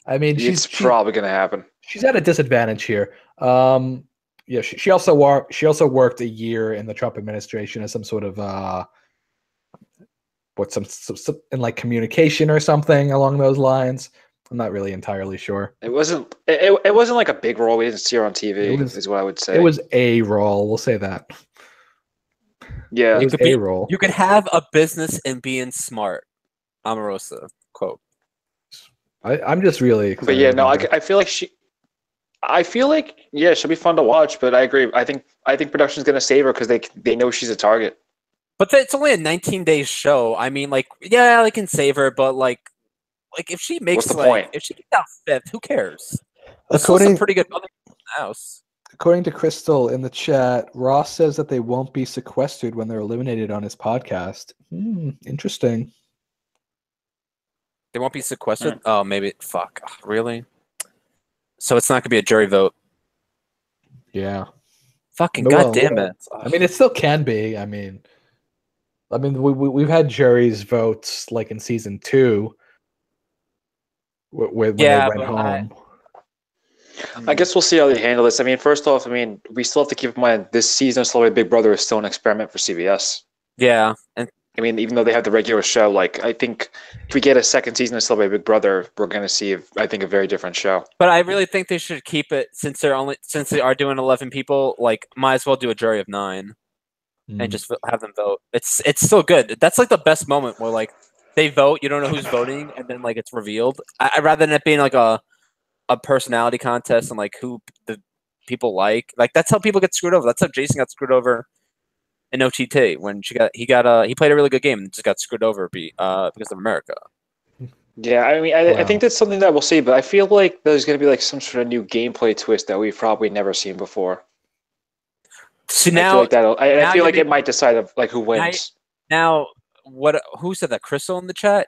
I mean, it's probably going to happen. She's at a disadvantage here. Yeah, she also worked a year in the Trump administration as some sort of some in like communication or something along those lines. I'm not really entirely sure. It wasn't like a big role. We didn't see her on TV. Is what I would say. It was a role. We'll say that. Yeah, it was a role. You could have a business and being smart. Omarosa quote. I'm just really excited. But yeah, no, I feel like she'll be fun to watch. But I agree. I think production's gonna save her because they know she's a target. But it's only a 19-day show. I mean, like, yeah, they can save her, but like if she makes if she gets out 5th, who cares? There's still some pretty good money in the house. According to Crystal in the chat, Ross says that they won't be sequestered when they're eliminated on his podcast. Interesting. They won't be sequestered? Oh, maybe. Fuck. Really? So it's not going to be a jury vote? Yeah. Fucking goddamn it. I mean, it still can be. I mean, we've had juries votes like in season 2 when they went home. I guess we'll see how they handle this. I mean, first off, we still have to keep in mind this season of Celebrity Big Brother is still an experiment for CBS. Yeah. And I mean, even though they have the regular show, like, I think if we get a second season of Celebrity Big Brother, we're going to see, I think, a very different show. But I really think they should keep it since they are doing 11 people. Like, might as well do a jury of 9 and just have them vote. It's still good. That's like the best moment where like they vote, you don't know who's voting, and then like it's revealed. I rather than it being like a personality contest and like who the people like. Like that's how people get screwed over. That's how Jason got screwed over in OTT when he played a really good game and just got screwed over because of America. Yeah, I mean, I think that's something that we'll see, but I feel like there's going to be like some sort of new gameplay twist that we've probably never seen before. So now, I feel like it might decide like who wins. Now, who said that? Crystal in the chat?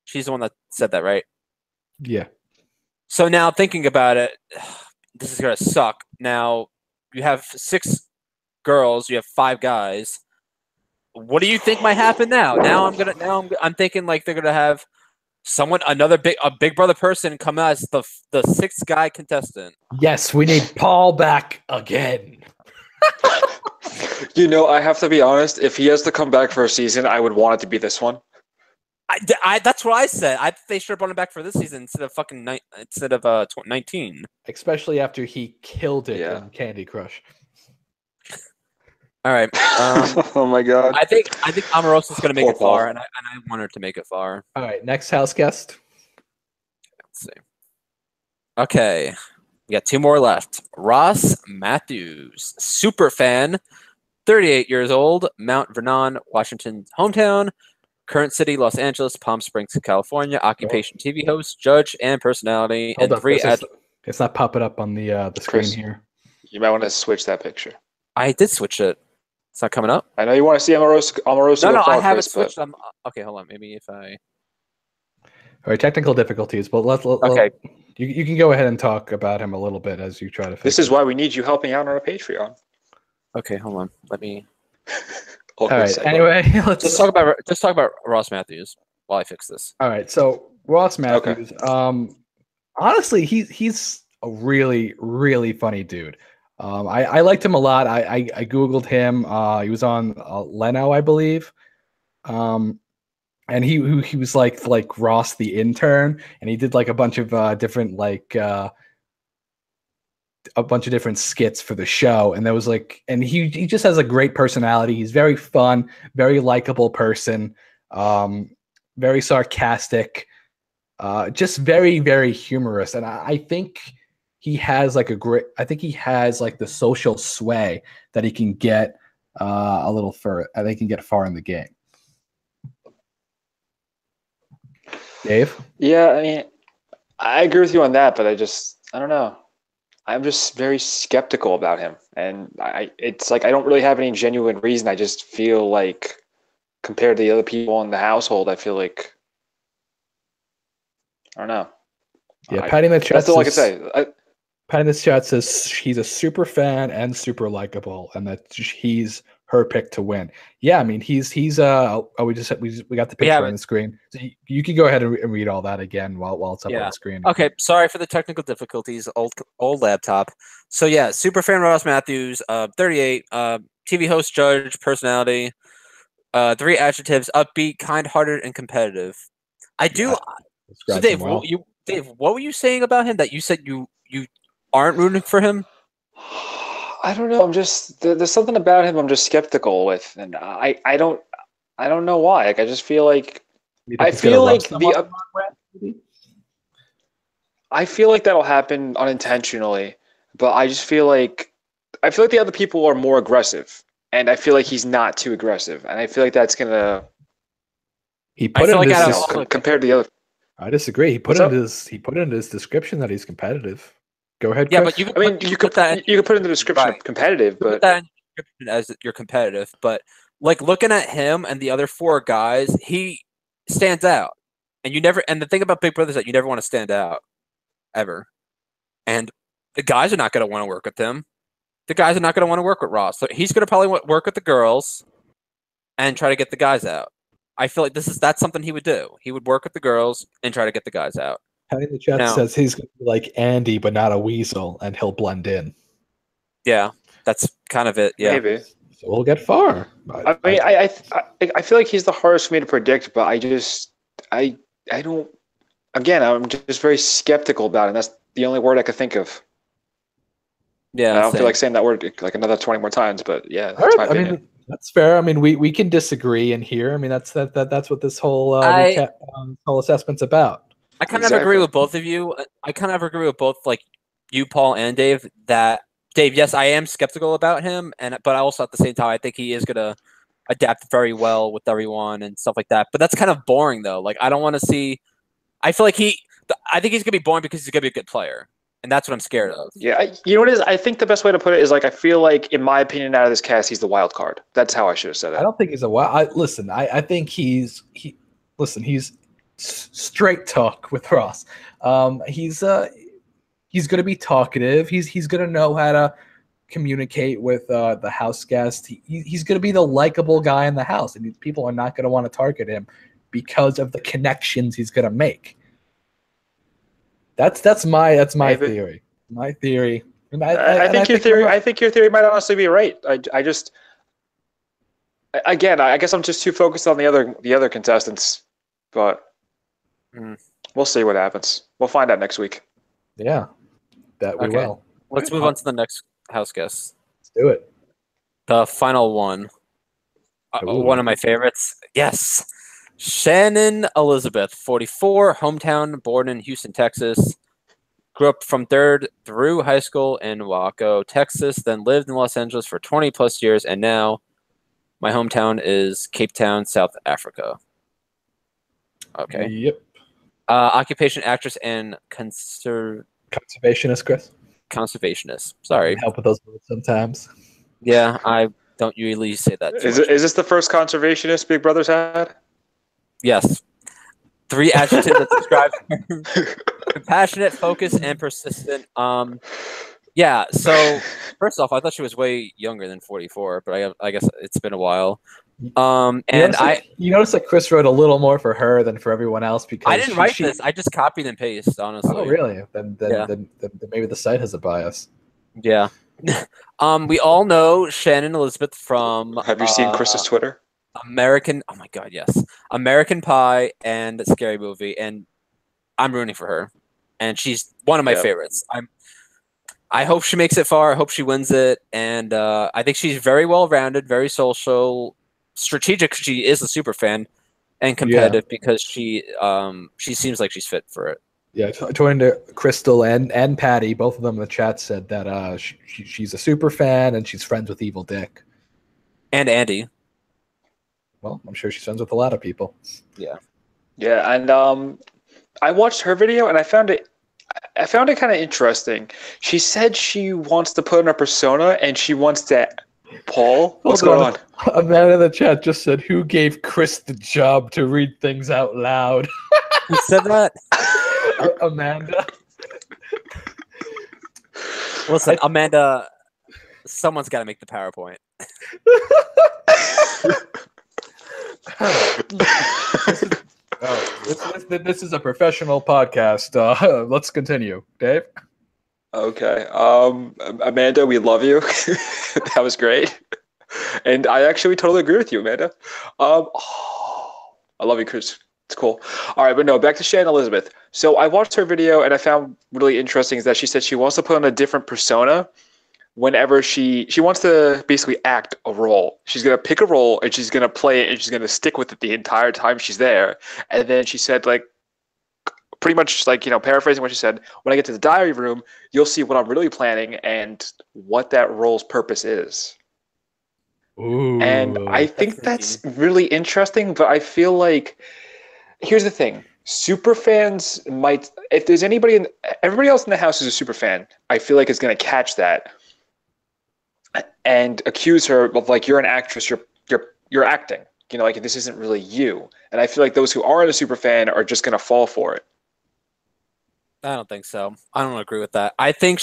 She's the one that said that, right? Yeah. So now thinking about it, this is gonna suck. Now you have 6 girls, you have 5 guys. What do you think might happen now? I'm thinking like they're gonna have another Big Brother person come as the sixth guy contestant. Yes, we need Paul back again. I have to be honest. If he has to come back for a season, I would want it to be this one. That's what I said. They should have brought him back for this season instead of 19. Especially after he killed it in Candy Crush. All right. Oh my god. I think Omarosa is going to make it far, and I want her to make it far. All right, next house guest. Let's see. Okay, we got 2 more left. Ross Mathews, super fan, 38 years old, Mount Vernon, Washington hometown, current city Los Angeles, Palm Springs, California, occupation TV host, judge, and personality. Hold up, it's not popping up on the screen Chris, here. You might want to switch that picture. I did switch it. It's not coming up. I know you want to see Omarosa. No, I haven't switched. Okay, hold on. Maybe if I. All right, technical difficulties, but okay. You can go ahead and talk about him a little bit as you try to. This is why we need you helping out on our Patreon. Okay, hold on. Let me. All right. Anyway, let's talk about Ross Mathews while I fix this. All right. So Ross Mathews. Okay. Honestly, he's a really, really funny dude. I liked him a lot. I Googled him. He was on Leno, I believe. And he was like Ross the intern, and he did like a bunch of different skits for the show. And there was and he just has a great personality. He's very fun, very likable person, very sarcastic, just very, very humorous. And I think he has the social sway that he can get a little further. They can get far in the game. Dave? Yeah, I mean, I agree with you on that, but I don't know. I'm just very skeptical about him. And it's like I don't really have any genuine reason. I just feel like compared to the other people in the household, I feel like I don't know. Yeah, Patty in the chat. That's all I can say. Patty in the chat says he's a super fan and super likable, and that he's her pick to win. Yeah, I mean he's we got the picture on the screen. So you can go ahead and read all that again while it's up on the screen. Okay, sorry for the technical difficulties. Old laptop. So yeah, super fan Ross Mathews, 38, TV host, judge, personality. 3 adjectives: upbeat, kind-hearted, and competitive. I do. So Dave, what were you saying about him that you said you aren't rooting for him? I don't know. I'm just there's something about him I'm just skeptical with, and I don't know why. Like I just feel like I feel like that'll happen unintentionally, but I just feel like the other people are more aggressive, and I feel like he's not too aggressive, and I feel like that's gonna. He put it compared to the other. I disagree. He put it in his description that he's competitive. Go ahead, Chris. Yeah, but you could put in the description of competitive, but put that in the description as you're competitive. But like looking at him and the other 4 guys, he stands out. And the thing about Big Brother is that you never want to stand out, ever. And the guys are not going to want to work with him. The guys are not going to want to work with Ross. So he's going to probably work with the girls and try to get the guys out. I feel like that's something he would do. He would work with the girls and try to get the guys out. Patty in the chat says he's going to be like Andy, but not a weasel, and he'll blend in. Yeah, that's kind of it. Yeah, maybe. So we'll get far. I feel like he's the hardest for me to predict, but I don't. Again, I'm just very skeptical about it. And that's the only word I could think of. Yeah, and I don't feel like saying that word like another 20 more times, but yeah, that's my opinion. I mean, that's fair. I mean, we can disagree in here. I mean, that's what this whole whole assessment's about. I kind of agree with both of you. I kind of agree with both, like you, Paul, and Dave. That Dave, yes, I am skeptical about him, but also at the same time, I think he is gonna adapt very well with everyone and stuff like that. But that's kind of boring, though. Like I don't want to see. I feel like I think he's gonna be boring because he's gonna be a good player, and that's what I'm scared of. Yeah, you know what it is? I think the best way to put it is like I feel like, in my opinion, out of this cast, he's the wild card. That's how I should have said it. I don't think he's a wild. I think he's straight talk with Ross. He's going to be talkative. He's going to know how to communicate with the house guest. He's going to be the likable guy in the house, and people are not going to want to target him because of the connections he's gonna make. That's my Maybe. theory. My theory. And I think your theory. I think your theory might honestly be right. I just, again, I guess I'm just too focused on the other contestants, but we'll see what happens. We'll find out next week. Yeah, that we will. Let's move on to the next house guest. Let's do it. The final one. One of my favorites. Yes. Shannon Elizabeth, 44, hometown, born in Houston, Texas. Grew up from 3rd through high school in Waco, Texas, then lived in Los Angeles for 20 plus years, and now my hometown is Cape Town, South Africa. Okay. Yep. Occupation, actress, and Conservationist, Chris. Conservationist. Sorry. Help with those words sometimes. Yeah, I don't usually say that. Is this the first conservationist Big Brother's had? Yes. 3 adjectives that describe her. Compassionate, focused, and persistent. Yeah, so first off, I thought she was way younger than 44, but I guess it's been a while. And you notice that Chris wrote a little more for her than for everyone else because I didn't write this. I just copied and pasted, honestly. Oh, really? Then maybe the site has a bias. Yeah. We all know Shannon Elizabeth from. Have you seen Chris's Twitter? American. Oh my God, yes. American Pie and Scary Movie, and I'm rooting for her, and she's one of my favorites. I hope she makes it far. I hope she wins it, and I think she's very well rounded, very social, strategic. She is a super fan and competitive because she seems like she's fit for it. Yeah, according to Crystal and Patty, both of them in the chat said that she's a super fan and she's friends with Evil Dick. And Andy. Well, I'm sure she's friends with a lot of people. Yeah. Yeah, and I watched her video and I found it kind of interesting. She said she wants to put on a persona and she wants to. Paul, what's going on? A man in the chat just said, "Who gave Chris the job to read things out loud?" Who said that? Amanda. Listen, Amanda, someone's got to make the PowerPoint. This is a professional podcast. Let's continue, Dave. Okay. Amanda, we love you. That was great. And I actually totally agree with you, Amanda. I love you, Chris. It's cool. All right, but no, back to Shannon Elizabeth. So I watched her video and I found really interesting is that she said she wants to put on a different persona whenever she wants to basically act a role. She's going to pick a role and she's going to play it and she's going to stick with it the entire time she's there. And then she said, like, pretty much like, paraphrasing what she said, when I get to the diary room, you'll see what I'm really planning and what that role's purpose is. Ooh, and I think that's really interesting, but I feel like, here's the thing. Super fans might, if there's everybody else in the house is a super fan, I feel like is going to catch that and accuse her of like, you're an actress, you're acting, like this isn't really you. And I feel like those who aren't a super fan are just going to fall for it. I don't think so. I don't agree with that. I think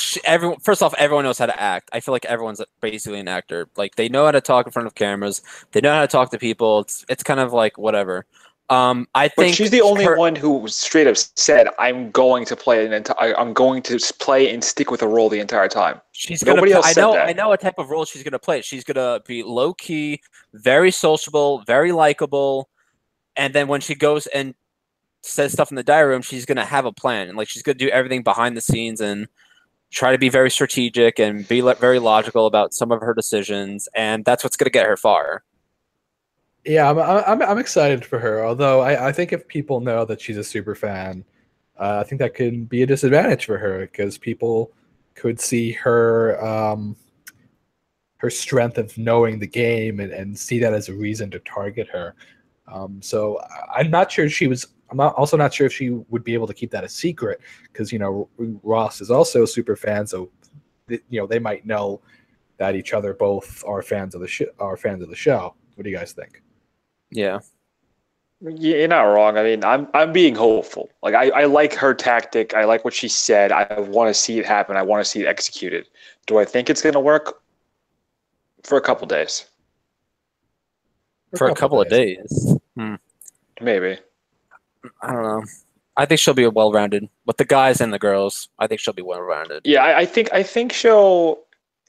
first off, everyone knows how to act. I feel like everyone's basically an actor. Like they know how to talk in front of cameras. They know how to talk to people. It's kind of like whatever. I think she's the only one who straight up said, "I'm going to play I'm going to play and stick with a role the entire time." Nobody else said that. I know what type of role she's going to play. She's going to be low key, very sociable, very likable, and then when she goes and says stuff in the diary room, she's going to have a plan, and like she's going to do everything behind the scenes and try to be very strategic and be very logical about some of her decisions, and that's what's going to get her far. Yeah, I'm excited for her. Although I think if people know that she's a super fan, I think that could be a disadvantage for her because people could see her her strength of knowing the game and see that as a reason to target her. So I'm not sure I'm also not sure if she would be able to keep that a secret because Ross is also a super fan, so they might know that each other both are fans of the show. What do you guys think? Yeah, you're not wrong. I mean, I'm being hopeful. Like I like her tactic. I like what she said. I want to see it happen. I want to see it executed. Do I think it's going to work? For a couple days. For a couple of days. Maybe. I don't know. I think she'll be well-rounded with the guys and the girls. I think she'll be well-rounded. Yeah, I think she'll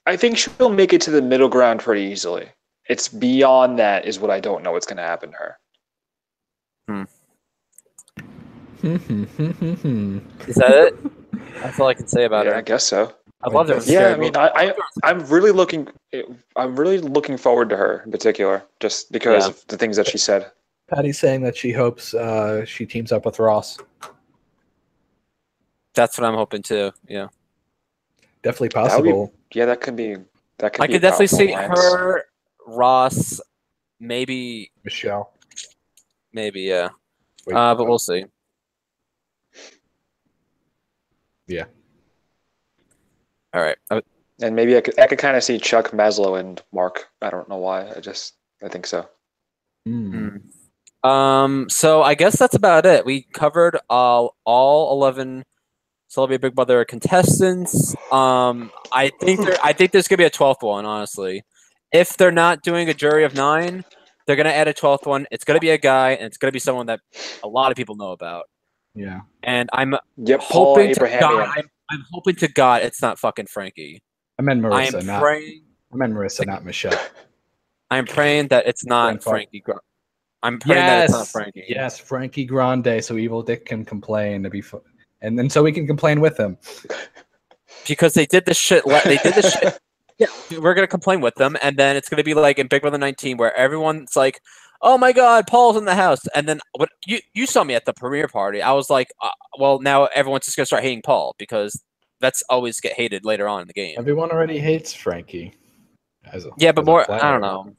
make it to the middle ground pretty easily. It's beyond that is what I don't know what's going to happen to her. Is that it? That's all I can say about Yeah, her. I guess so. I love her. Yeah, I mean, I'm really looking forward to her in particular, just because of the things that she said. Patty's saying that she hopes she teams up with Ross. That's what I'm hoping too. Yeah, definitely possible. That could be. I could definitely see her, Ross, maybe Michelle. Maybe, yeah. But we'll see. Yeah. All right. And maybe I could kind of see Chuck, Maslow, and Mark. I don't know why. I think so. So I guess that's about it. We covered all 11 Celebrity Big Brother contestants. I think there's gonna be a 12th one, honestly. If they're not doing a jury of 9, they're gonna add a 12th one. It's gonna be a guy, and it's gonna be someone that a lot of people know about. Yeah. And I'm hoping to God it's not fucking Frankie. I meant Marissa, not Michelle. I'm praying that it's not Frankie. I'm praying that it's not Frankie. Yes, Frankie Grande, so Evil Dick can complain to be and then so we can complain with him. Because they did this shit. They did this shit. Yeah, we're gonna complain with them, and then it's gonna be like in Big Brother 19, where everyone's like, "Oh my God, Paul's in the house," and then what? You saw me at the premiere party. I was like, "Well, now everyone's just gonna start hating Paul because that's always get hated later on in the game." Everyone already hates Frankie. But more. I don't know.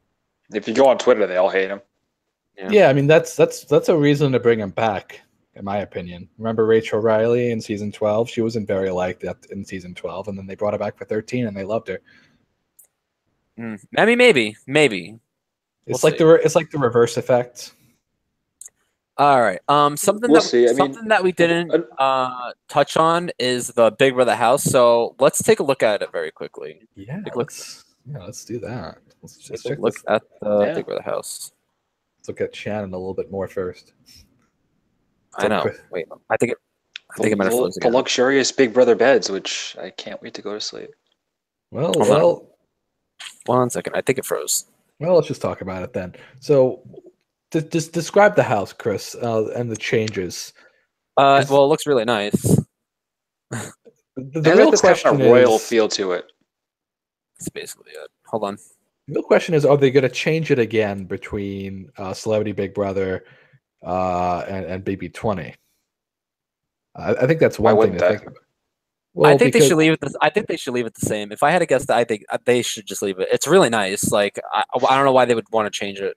If you go on Twitter, they all hate him. Yeah, I mean that's a reason to bring him back, in my opinion. Remember Rachel Riley in season 12? She wasn't very liked in season 12, and then they brought her back for 13, and they loved her. I mean, maybe. It's like the reverse effect. All right. Something that we didn't touch on is the Big Brother house. So let's take a look at it very quickly. Yeah, let's do that. Let's just take a look at the Big Brother house. Let's look at Shannon a little bit more first. I know. Wait, I think it might have frozen again. The luxurious Big Brother beds, which I can't wait to go to sleep. Well. 1 second. I think it froze. Well, let's just talk about it then. So, just describe the house, Chris, and the changes. Well, it looks really nice. The real question is, a royal feel to it. That's basically it. Hold on. The real question is, are they going to change it again between Celebrity Big Brother and BB20? I think that's one thing to think about. Well, I think they should leave it. I think they should leave it the same. If I had to guess, I think they should just leave it. It's really nice. Like I don't know why they would want to change it.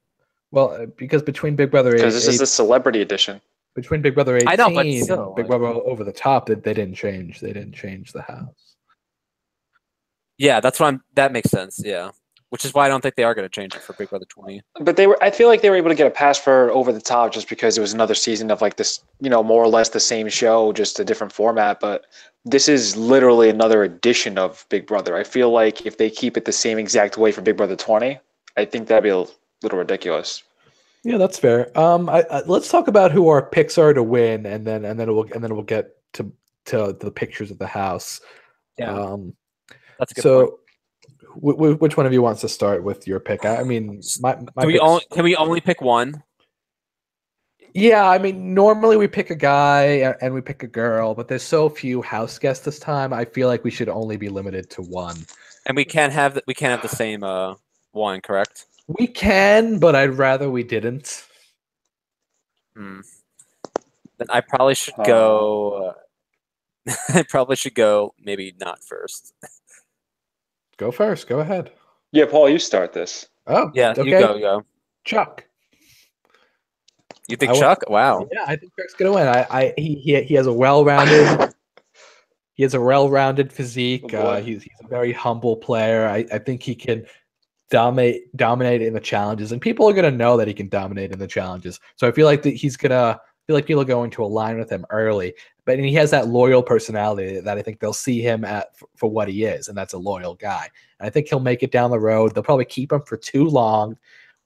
Well, because between Big Brother 8, because this is the celebrity edition. Between Big Brother 18 I know, but still, and Big Brother Over the Top, they didn't change. They didn't change the house. Yeah, that makes sense. Yeah, which is why I don't think they are going to change it for Big Brother 20. But I feel like they were able to get a pass for Over the Top just because it was another season of like this, more or less the same show, just a different format. But this is literally another edition of Big Brother. I feel like if they keep it the same exact way for Big Brother 20, I think that'd be a little ridiculous. Yeah, that's fair. Let's talk about who our picks are to win, and then we'll get to the pictures of the house. Yeah, that's a good point. Which one of you wants to start with your pick? I mean, can we only pick one? Yeah, I mean, normally we pick a guy and we pick a girl, but there's so few house guests this time. I feel like we should only be limited to one. And we can't have the same one, correct? We can, but I'd rather we didn't. Then I probably should go. I probably should go. Maybe not first. Go first. Go ahead. Yeah, Paul, you start this. Oh, yeah, okay. You go. Chuck. You think Chuck? Wow. Yeah, I think Chuck's gonna win. He has a well-rounded. He has a well-rounded physique. He's a very humble player. I think he can dominate in the challenges, and people are gonna know that he can dominate in the challenges. So I feel like people are going to align with him early. But he has that loyal personality that I think they'll see him for what he is, and that's a loyal guy. And I think he'll make it down the road. They'll probably keep him for too long,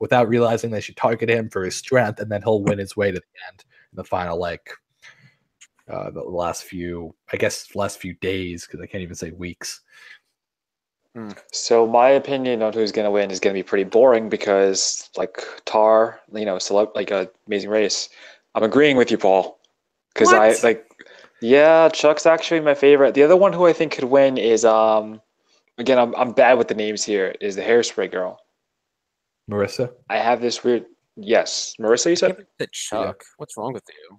without realizing they should target him for his strength, and then he'll win his way to the end in the final, like the last few days, because I can't even say weeks. So my opinion on who's going to win is going to be pretty boring because, like Tar, Amazing Race, I'm agreeing with you, Paul. Because Chuck's actually my favorite. The other one who I think could win is again, I'm bad with the names here. Is the Hairspray girl, Marissa? I have this weird. Yes, Marissa. You said Chuck. Yeah. What's wrong with you?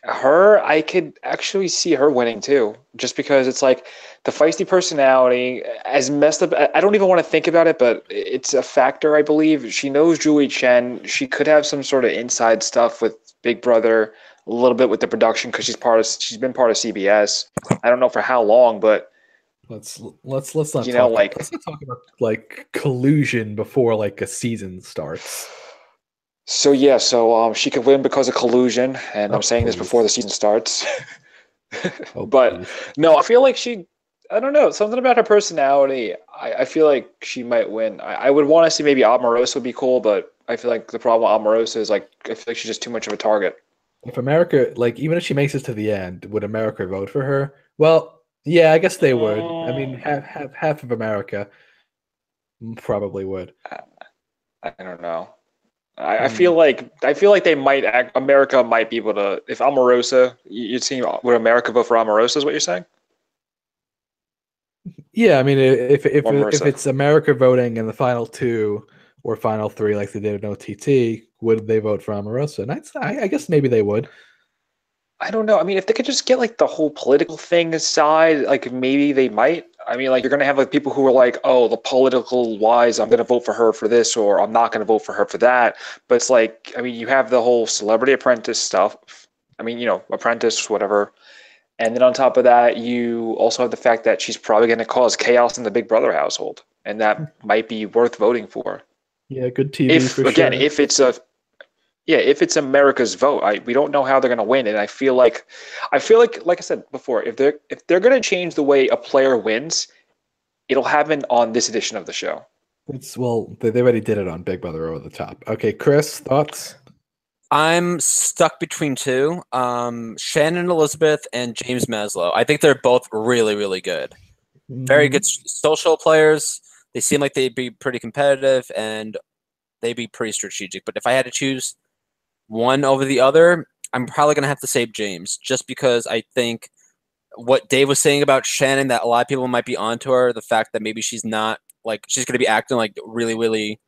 Her, I could actually see her winning too, just because it's like the feisty personality, as messed up. I don't even want to think about it, but it's a factor, I believe. She knows Julie Chen. She could have some sort of inside stuff with Big Brother, a little bit with the production because she's been part of CBS. I don't know for how long, but let's not talk about like collusion before like a season starts. So she could win because of collusion, and I'm saying this before the season starts. But no, I feel like I don't know, something about her personality. I feel like she might win. I would want to see maybe Omarosa would be cool, but I feel like the problem with Omarosa is like I feel like she's just too much of a target. If America, like even if she makes it to the end, would America vote for her? Well, yeah, I guess they would. I mean, half of America probably would. I don't know. I feel like they might America might be able to, if Omarosa, you'd see, would America vote for Omarosa is what you're saying? Yeah, I mean, if it's America voting in the final two or final three like they did in OTT, would they vote for Omarosa? And I guess maybe they would. I don't know. I mean, if they could just get like the whole political thing aside, like maybe they might. I mean, like you're gonna have like people who are like, oh, the political wise, I'm gonna vote for her for this, or I'm not gonna vote for her for that. But it's like, I mean, you have the whole Celebrity Apprentice stuff. I mean, Apprentice, whatever. And then on top of that, you also have the fact that she's probably gonna cause chaos in the Big Brother household, and that might be worth voting for. Yeah, good TV for sure. If it's America's vote, we don't know how they're going to win, and I feel like I said before, if they're going to change the way a player wins, it'll happen on this edition of the show. They already did it on Big Brother Over the Top. Okay, Chris, thoughts? I'm stuck between two, Shannon Elizabeth and James Maslow. I think they're both really, really good. Mm-hmm. Very good social players. They seem like they'd be pretty competitive, and they'd be pretty strategic. But if I had to choose one over the other, I'm probably going to have to say James, just because I think what Dave was saying about Shannon, that a lot of people might be onto her, the fact that maybe she's not, like, she's going to be acting like really, really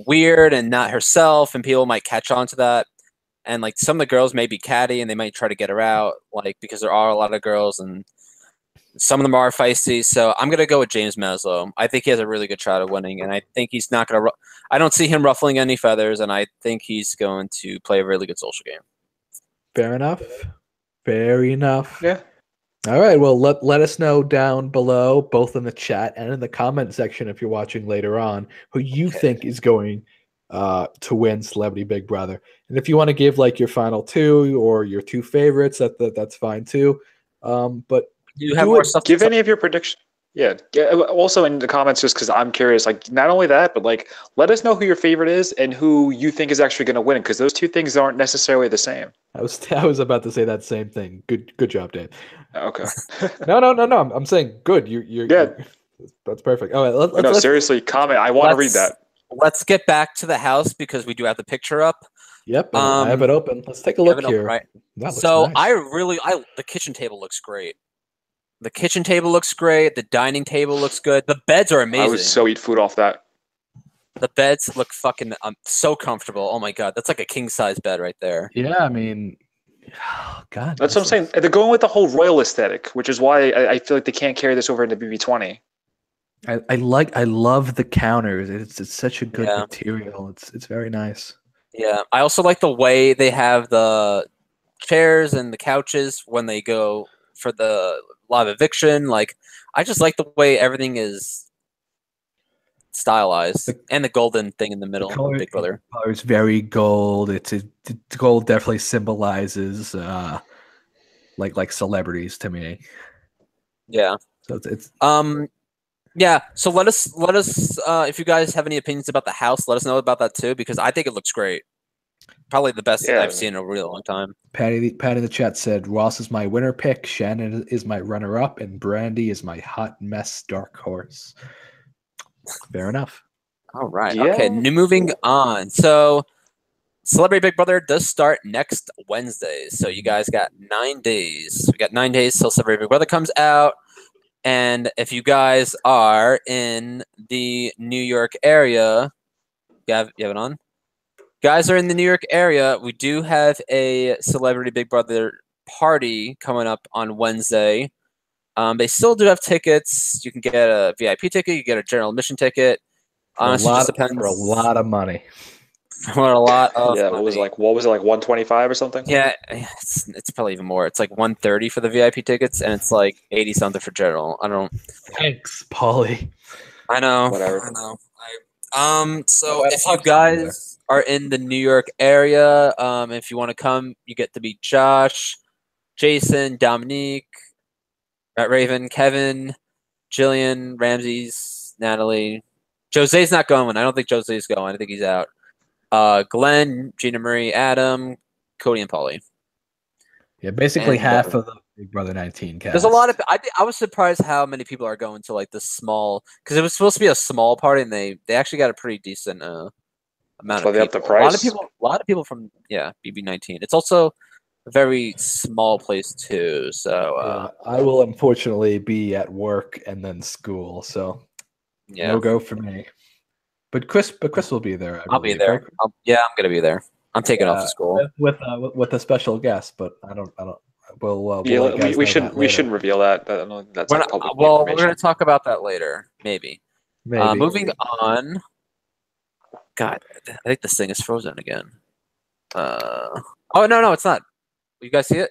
weird and not herself, and people might catch on to that. And like some of the girls may be catty and they might try to get her out, like, because there are a lot of girls and some of them are feisty. So I'm going to go with James Maslow. I think he has a really good shot of winning, and I think he's not going to I don't see him ruffling any feathers, and I think he's going to play a really good social game. Fair enough. Fair enough. Yeah. All right. Well, let us know down below, both in the chat and in the comment section if you're watching later on, who you think is going to win Celebrity Big Brother. And if you want to give like your final two or your two favorites, that's fine too. But you have more stuff. Give any of your predictions. Yeah. Also in the comments, just because I'm curious, like not only that, but like let us know who your favorite is and who you think is actually going to win, because those two things aren't necessarily the same. I was about to say that same thing. Good job, Dave. Okay. No. I'm saying good. You're that's perfect. All right. Seriously, comment. I want to read that. Let's get back to the house because we do have the picture up. Yep. I have it open. Let's take a look here. Right. So nice. The kitchen table looks great. The kitchen table looks great. The dining table looks good. The beds are amazing. I would so eat food off that. The beds look fucking so comfortable. Oh my god, that's like a king size bed right there. Yeah, I mean, oh god. That's what I'm saying. They're going with the whole royal aesthetic, which is why I feel like they can't carry this over into BB20. I love the counters. It's such a good material. It's very nice. Yeah, I also like the way they have the chairs and the couches when they go for the live eviction. Like, I just like the way everything is stylized, and the golden thing in the middle. Big Brother. It's very gold. It's gold definitely symbolizes like celebrities to me. Yeah. So it's Yeah, so let us if you guys have any opinions about the house, let us know about that too, because I think it looks great. Probably the best Yeah. I've seen in a really long time. Patty in the chat said Ross is my winner pick, Shannon is my runner up, and Brandi is my hot mess dark horse. Fair enough. All right. Yeah. Okay. Moving on. So, Celebrity Big Brother does start next Wednesday. So you guys got 9 days. We got 9 days till Celebrity Big Brother comes out. And if you guys are in the New York area, you have it on? Guys are in the New York area. We do have a Celebrity Big Brother party coming up on Wednesday. They still do have tickets. You can get a VIP ticket. You can get a general admission ticket. Honestly, just depends. For a lot of money. For a lot of Yeah, money. what was it like 125 or something? Yeah, it's probably even more. It's like 130 for the VIP tickets, and it's like 80 something for general. I don't. Thanks, Paulie. I know. Whatever. I know. So if you guys are in the New York area, if you want to come, you get to meet Josh, Jason, Dominique, Matt Raven, Kevin, Jillian, Ramses, Natalie. Jose's not going. I don't think Jose's going. I think he's out. Glenn, Gina Marie, Adam, Cody, and Paulie. Yeah, basically And, half of the Big Brother 19 cast. There's a lot of. I was surprised how many people are going to like the small, because it was supposed to be a small party, and they actually got a pretty decent amount of they upped people. the price. A lot of people from BB19. It's also a very small place too. So I will unfortunately be at work and then school, so no go for me. But Chris will be there. I'll be there. I'm gonna be there. I'm taking off to school with a special guest, but I don't. We shouldn't reveal that. That's not public we're information. gonna talk about that later, maybe. Moving on. God, I think this thing is frozen again. Oh no, it's not. You guys see it?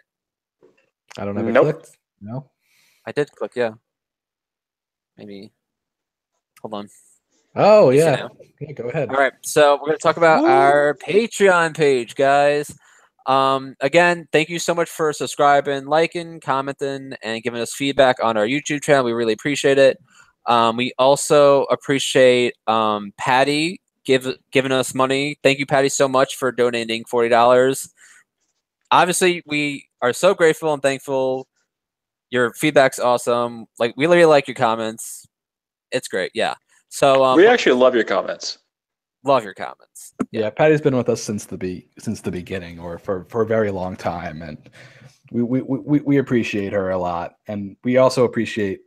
I don't have it clicked. No, I did click. Yeah, maybe. Hold on. Oh yeah. Go ahead. All right, so we're gonna talk about our Patreon page, guys. Again, thank you so much for subscribing, liking, commenting, and giving us feedback on our YouTube channel. We really appreciate it. We also appreciate Patty giving us money. Thank you, Patty, so much for donating $40. Obviously, we are so grateful and thankful. Your feedback's awesome. Like, we really like your comments. It's great. Yeah. So we actually love your comments. Love your comments. Yeah, Patty's been with us since the beginning, or for a very long time, and we appreciate her a lot, and we also appreciate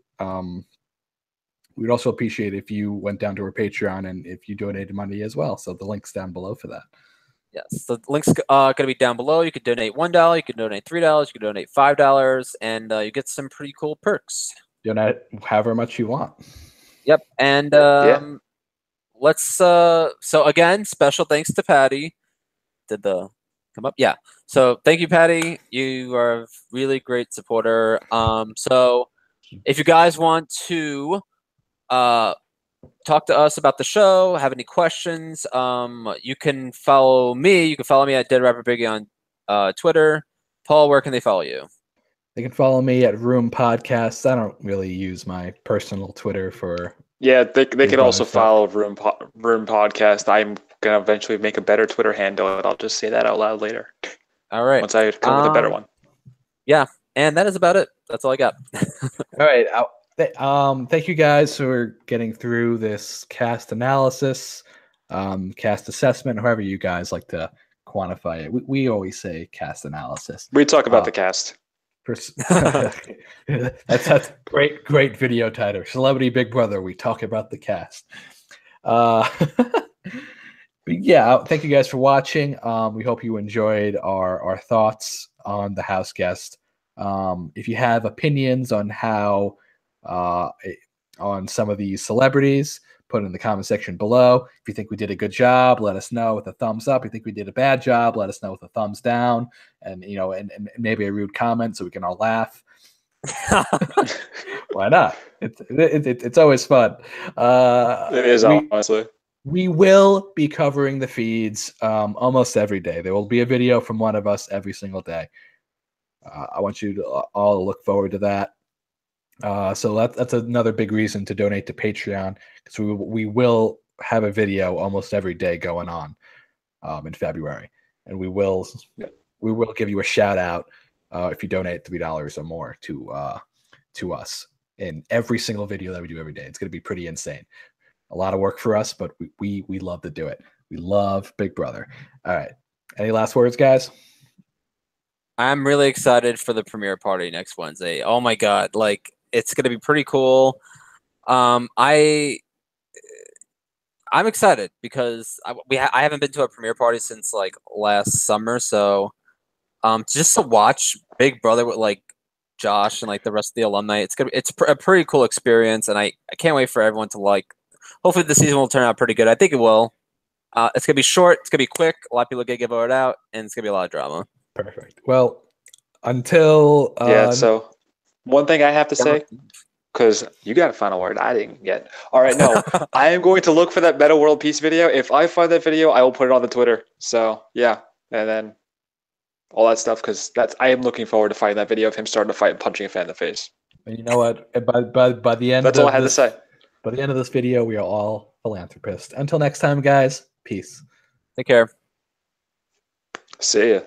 we'd also appreciate if you went down to her Patreon and if you donated money as well. So the link's down below for that. Yes, the link's going to be down below. You could donate $1, you could donate $3, you could donate $5, and you get some pretty cool perks. Donate however much you want. Yep, and let's. So again, special thanks to Patty. Did the come up? Yeah. So thank you, Patty. You are a really great supporter. So if you guys want to talk to us about the show, have any questions, you can follow me. You can follow me at Dead Rapper Biggie on Twitter. Paul, where can they follow you? They can follow me at Room Podcasts. I don't really use my personal Twitter for. Yeah, they can also follow Room Podcast. I'm gonna eventually make a better Twitter handle, and I'll just say that out loud later. All right. Once I come with a better one. Yeah, and that is about it. That's all I got. All right. Thank you guys for getting through this cast analysis, cast assessment, however you guys like to quantify it. We always say cast analysis. We talk about the cast. That's great video title. Celebrity Big Brother. We talk about the cast. But yeah, thank you guys for watching. We hope you enjoyed our thoughts on the house guest. If you have opinions on how on some of these celebrities, put it in the comment section below. If you think we did a good job, let us know with a thumbs up. If you think we did a bad job, let us know with a thumbs down, and and maybe a rude comment so we can all laugh. Why not? It's always fun. It is, honestly. We will be covering the feeds almost every day. There will be a video from one of us every single day. I want you to all look forward to that. So that's another big reason to donate to Patreon, because we will have a video almost every day going on in February, and we will give you a shout out if you donate $3 or more to us in every single video that we do every day. It's going to be pretty insane. A lot of work for us, but we love to do it. We love Big Brother. All right. Any last words, guys? I'm really excited for the premiere party next Wednesday. Oh my God. Like, it's going to be pretty cool. I'm excited because I haven't been to a premiere party since like last summer. So just to watch Big Brother with like Josh and like the rest of the alumni, it's a pretty cool experience. And I can't wait for everyone to like, hopefully the season will turn out pretty good. I think it will. It's going to be short. It's going to be quick. A lot of people get voted out, and it's going to be a lot of drama. Perfect. Well, until so one thing I have to say, because you got a final word, I didn't get. All right, no, I am going to look for that Metta World Peace video. If I find that video, I will put it on the Twitter. So yeah, and then all that stuff, because I am looking forward to finding that video of him starting to fight and punching a fan in the face. And you know what? By the end, that's all I had to say. By the end of this video, we are all philanthropists. Until next time, guys. Peace. Take care. See ya.